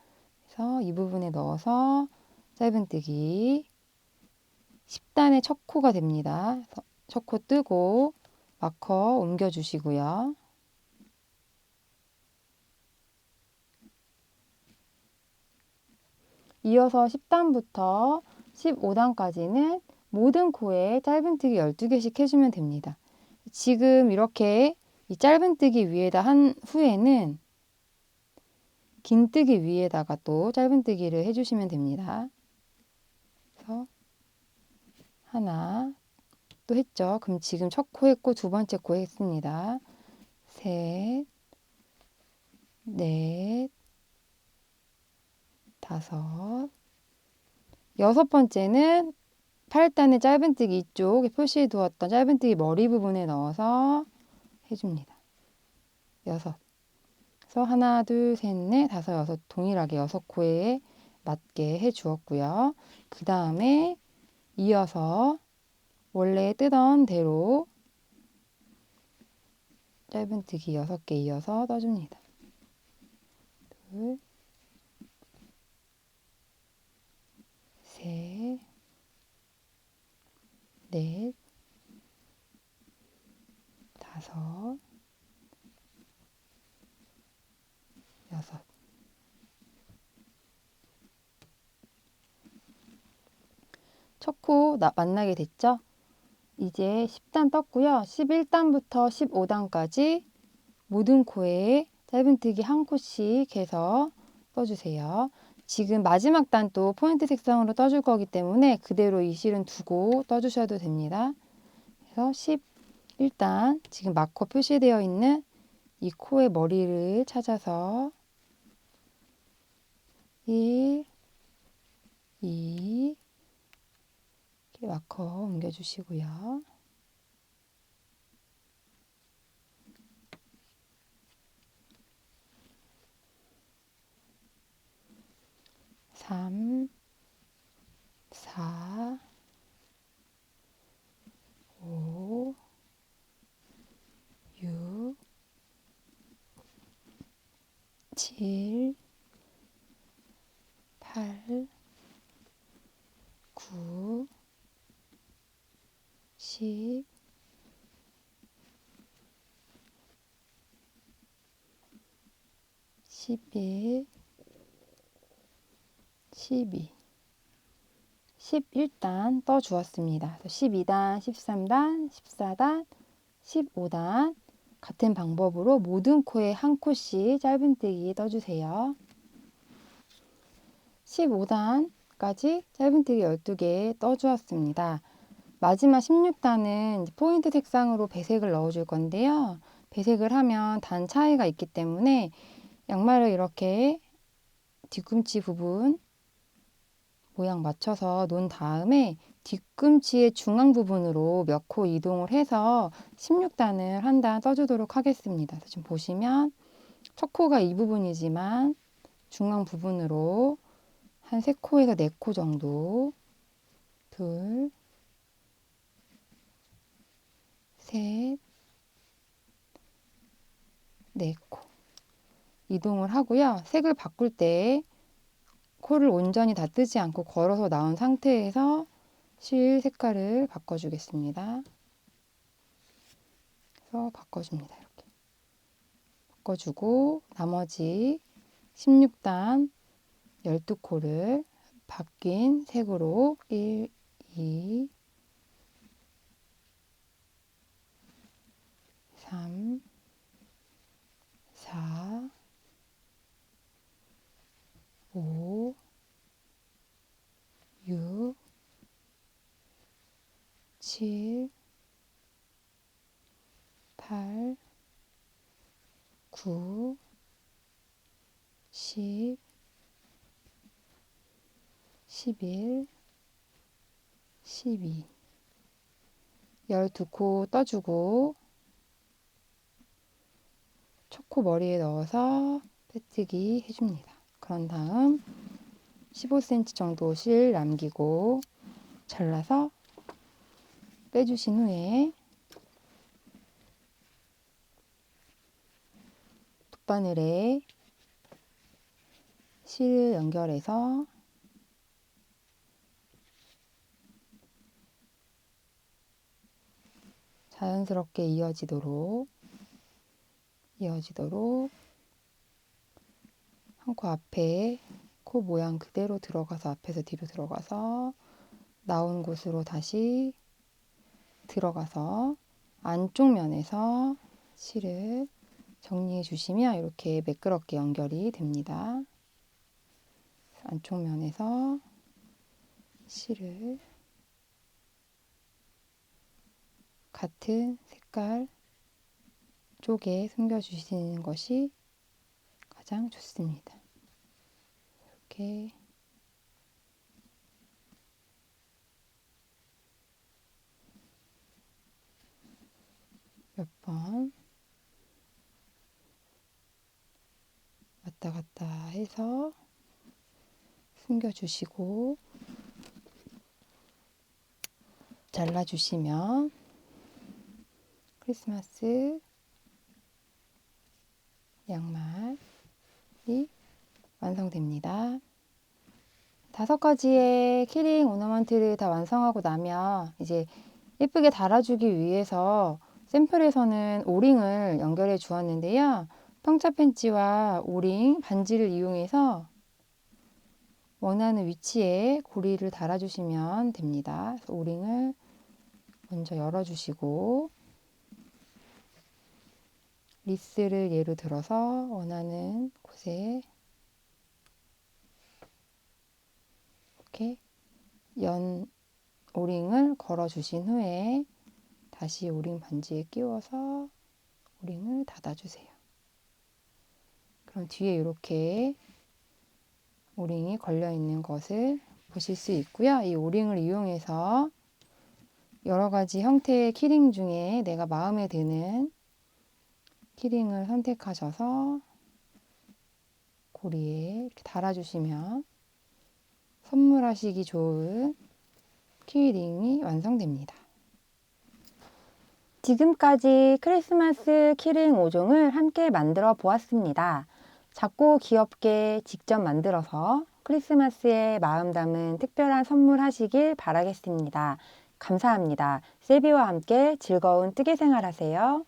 그래서 이 부분에 넣어서 짧은뜨기 10단의 첫 코가 됩니다. 첫 코 뜨고 마커 옮겨주시고요. 이어서 10단부터 15단까지는 모든 코에 짧은뜨기 12개씩 해주면 됩니다. 지금 이렇게 이 짧은뜨기 위에다 한 후에는 긴뜨기 위에다가 또 짧은뜨기를 해주시면 됩니다. 그래서 하나 또 했죠. 그럼 지금 첫 코 했고 두 번째 코 했습니다. 셋, 넷, 다섯, 여섯 번째는 8단의 짧은뜨기 이쪽에 표시해 두었던 짧은뜨기 머리 부분에 넣어서 해줍니다. 여섯. 그래서 하나, 둘, 셋, 넷, 다섯, 여섯 동일하게 6코에 맞게 해 주었고요. 그 다음에 이어서 원래 뜨던 대로 짧은뜨기 6개 이어서 떠줍니다. 둘, 셋, 넷, 다섯, 여섯. 코 만나게 됐죠? 이제 10단 떴고요. 11단부터 15단까지 모든 코에 짧은뜨기 한 코씩 해서 떠주세요. 지금 마지막 단도 포인트 색상으로 떠줄 거기 때문에 그대로 이 실은 두고 떠주셔도 됩니다. 그래서 11단 지금 마커 표시되어 있는 이 코의 머리를 찾아서 1, 2 이렇게 마커 옮겨주시고요. 3, 4, 5, 6, 7, 8, 9, 10, 11, 12, 11단 떠주었습니다. 12단, 13단, 14단, 15단 같은 방법으로 모든 코에 한 코씩 짧은뜨기 떠주세요. 15단까지 짧은뜨기 12개 떠주었습니다. 마지막 16단은 포인트 색상으로 배색을 넣어줄 건데요. 배색을 하면 단 차이가 있기 때문에 양말을 이렇게 뒤꿈치 부분 모양 맞춰서 놓은 다음에 뒤꿈치의 중앙 부분으로 몇 코 이동을 해서 16단을 한 단 떠주도록 하겠습니다. 지금 보시면 첫 코가 이 부분이지만 중앙 부분으로 한 3코에서 4코 정도, 둘, 셋, 4코 이동을 하고요. 색을 바꿀 때 코를 온전히 다 뜨지 않고 걸어서 나온 상태에서 실 색깔을 바꿔주겠습니다. 그래서 바꿔줍니다. 이렇게 바꿔주고 나머지 16단 12코를 바뀐 색으로 1, 2, 3, 4, 5, 6, 7, 8, 9, 10, 11, 12 12코 떠주고 초코 머리에 넣어서 빼뜨기 해줍니다. 그런 다음 15cm 정도 실 남기고 잘라서 빼주신 후에 돗바늘에 실을 연결해서 자연스럽게 이어지도록 한 코 앞에 코 모양 그대로 들어가서 앞에서 뒤로 들어가서 나온 곳으로 다시 들어가서 안쪽 면에서 실을 정리해 주시면 이렇게 매끄럽게 연결이 됩니다. 안쪽 면에서 실을 같은 색깔 쪽에 숨겨주시는 것이 가장 좋습니다. 이렇게 몇 번 왔다 갔다 해서 숨겨주시고 잘라주시면 크리스마스 양말이 완성됩니다. 5가지의 키링 오너먼트를 다 완성하고 나면 이제 예쁘게 달아주기 위해서 샘플에서는 오링을 연결해 주었는데요. 평차 팬츠와 오링 반지를 이용해서 원하는 위치에 고리를 달아주시면 됩니다. 그래서 오링을 먼저 열어주시고 리스를 예로 들어서 원하는 곳에 이렇게 연 오링을 걸어 주신 후에 다시 오링 반지에 끼워서 오링을 닫아주세요. 그럼 뒤에 이렇게 오링이 걸려 있는 것을 보실 수 있고요. 이 오링을 이용해서 여러 가지 형태의 키링 중에 내가 마음에 드는 키링을 선택하셔서 고리에 이렇게 달아주시면 선물하시기 좋은 키링이 완성됩니다. 지금까지 크리스마스 키링 5종을 함께 만들어 보았습니다. 작고 귀엽게 직접 만들어서 크리스마스에 마음 담은 특별한 선물 하시길 바라겠습니다. 감사합니다. 세비와 함께 즐거운 뜨개 생활 하세요.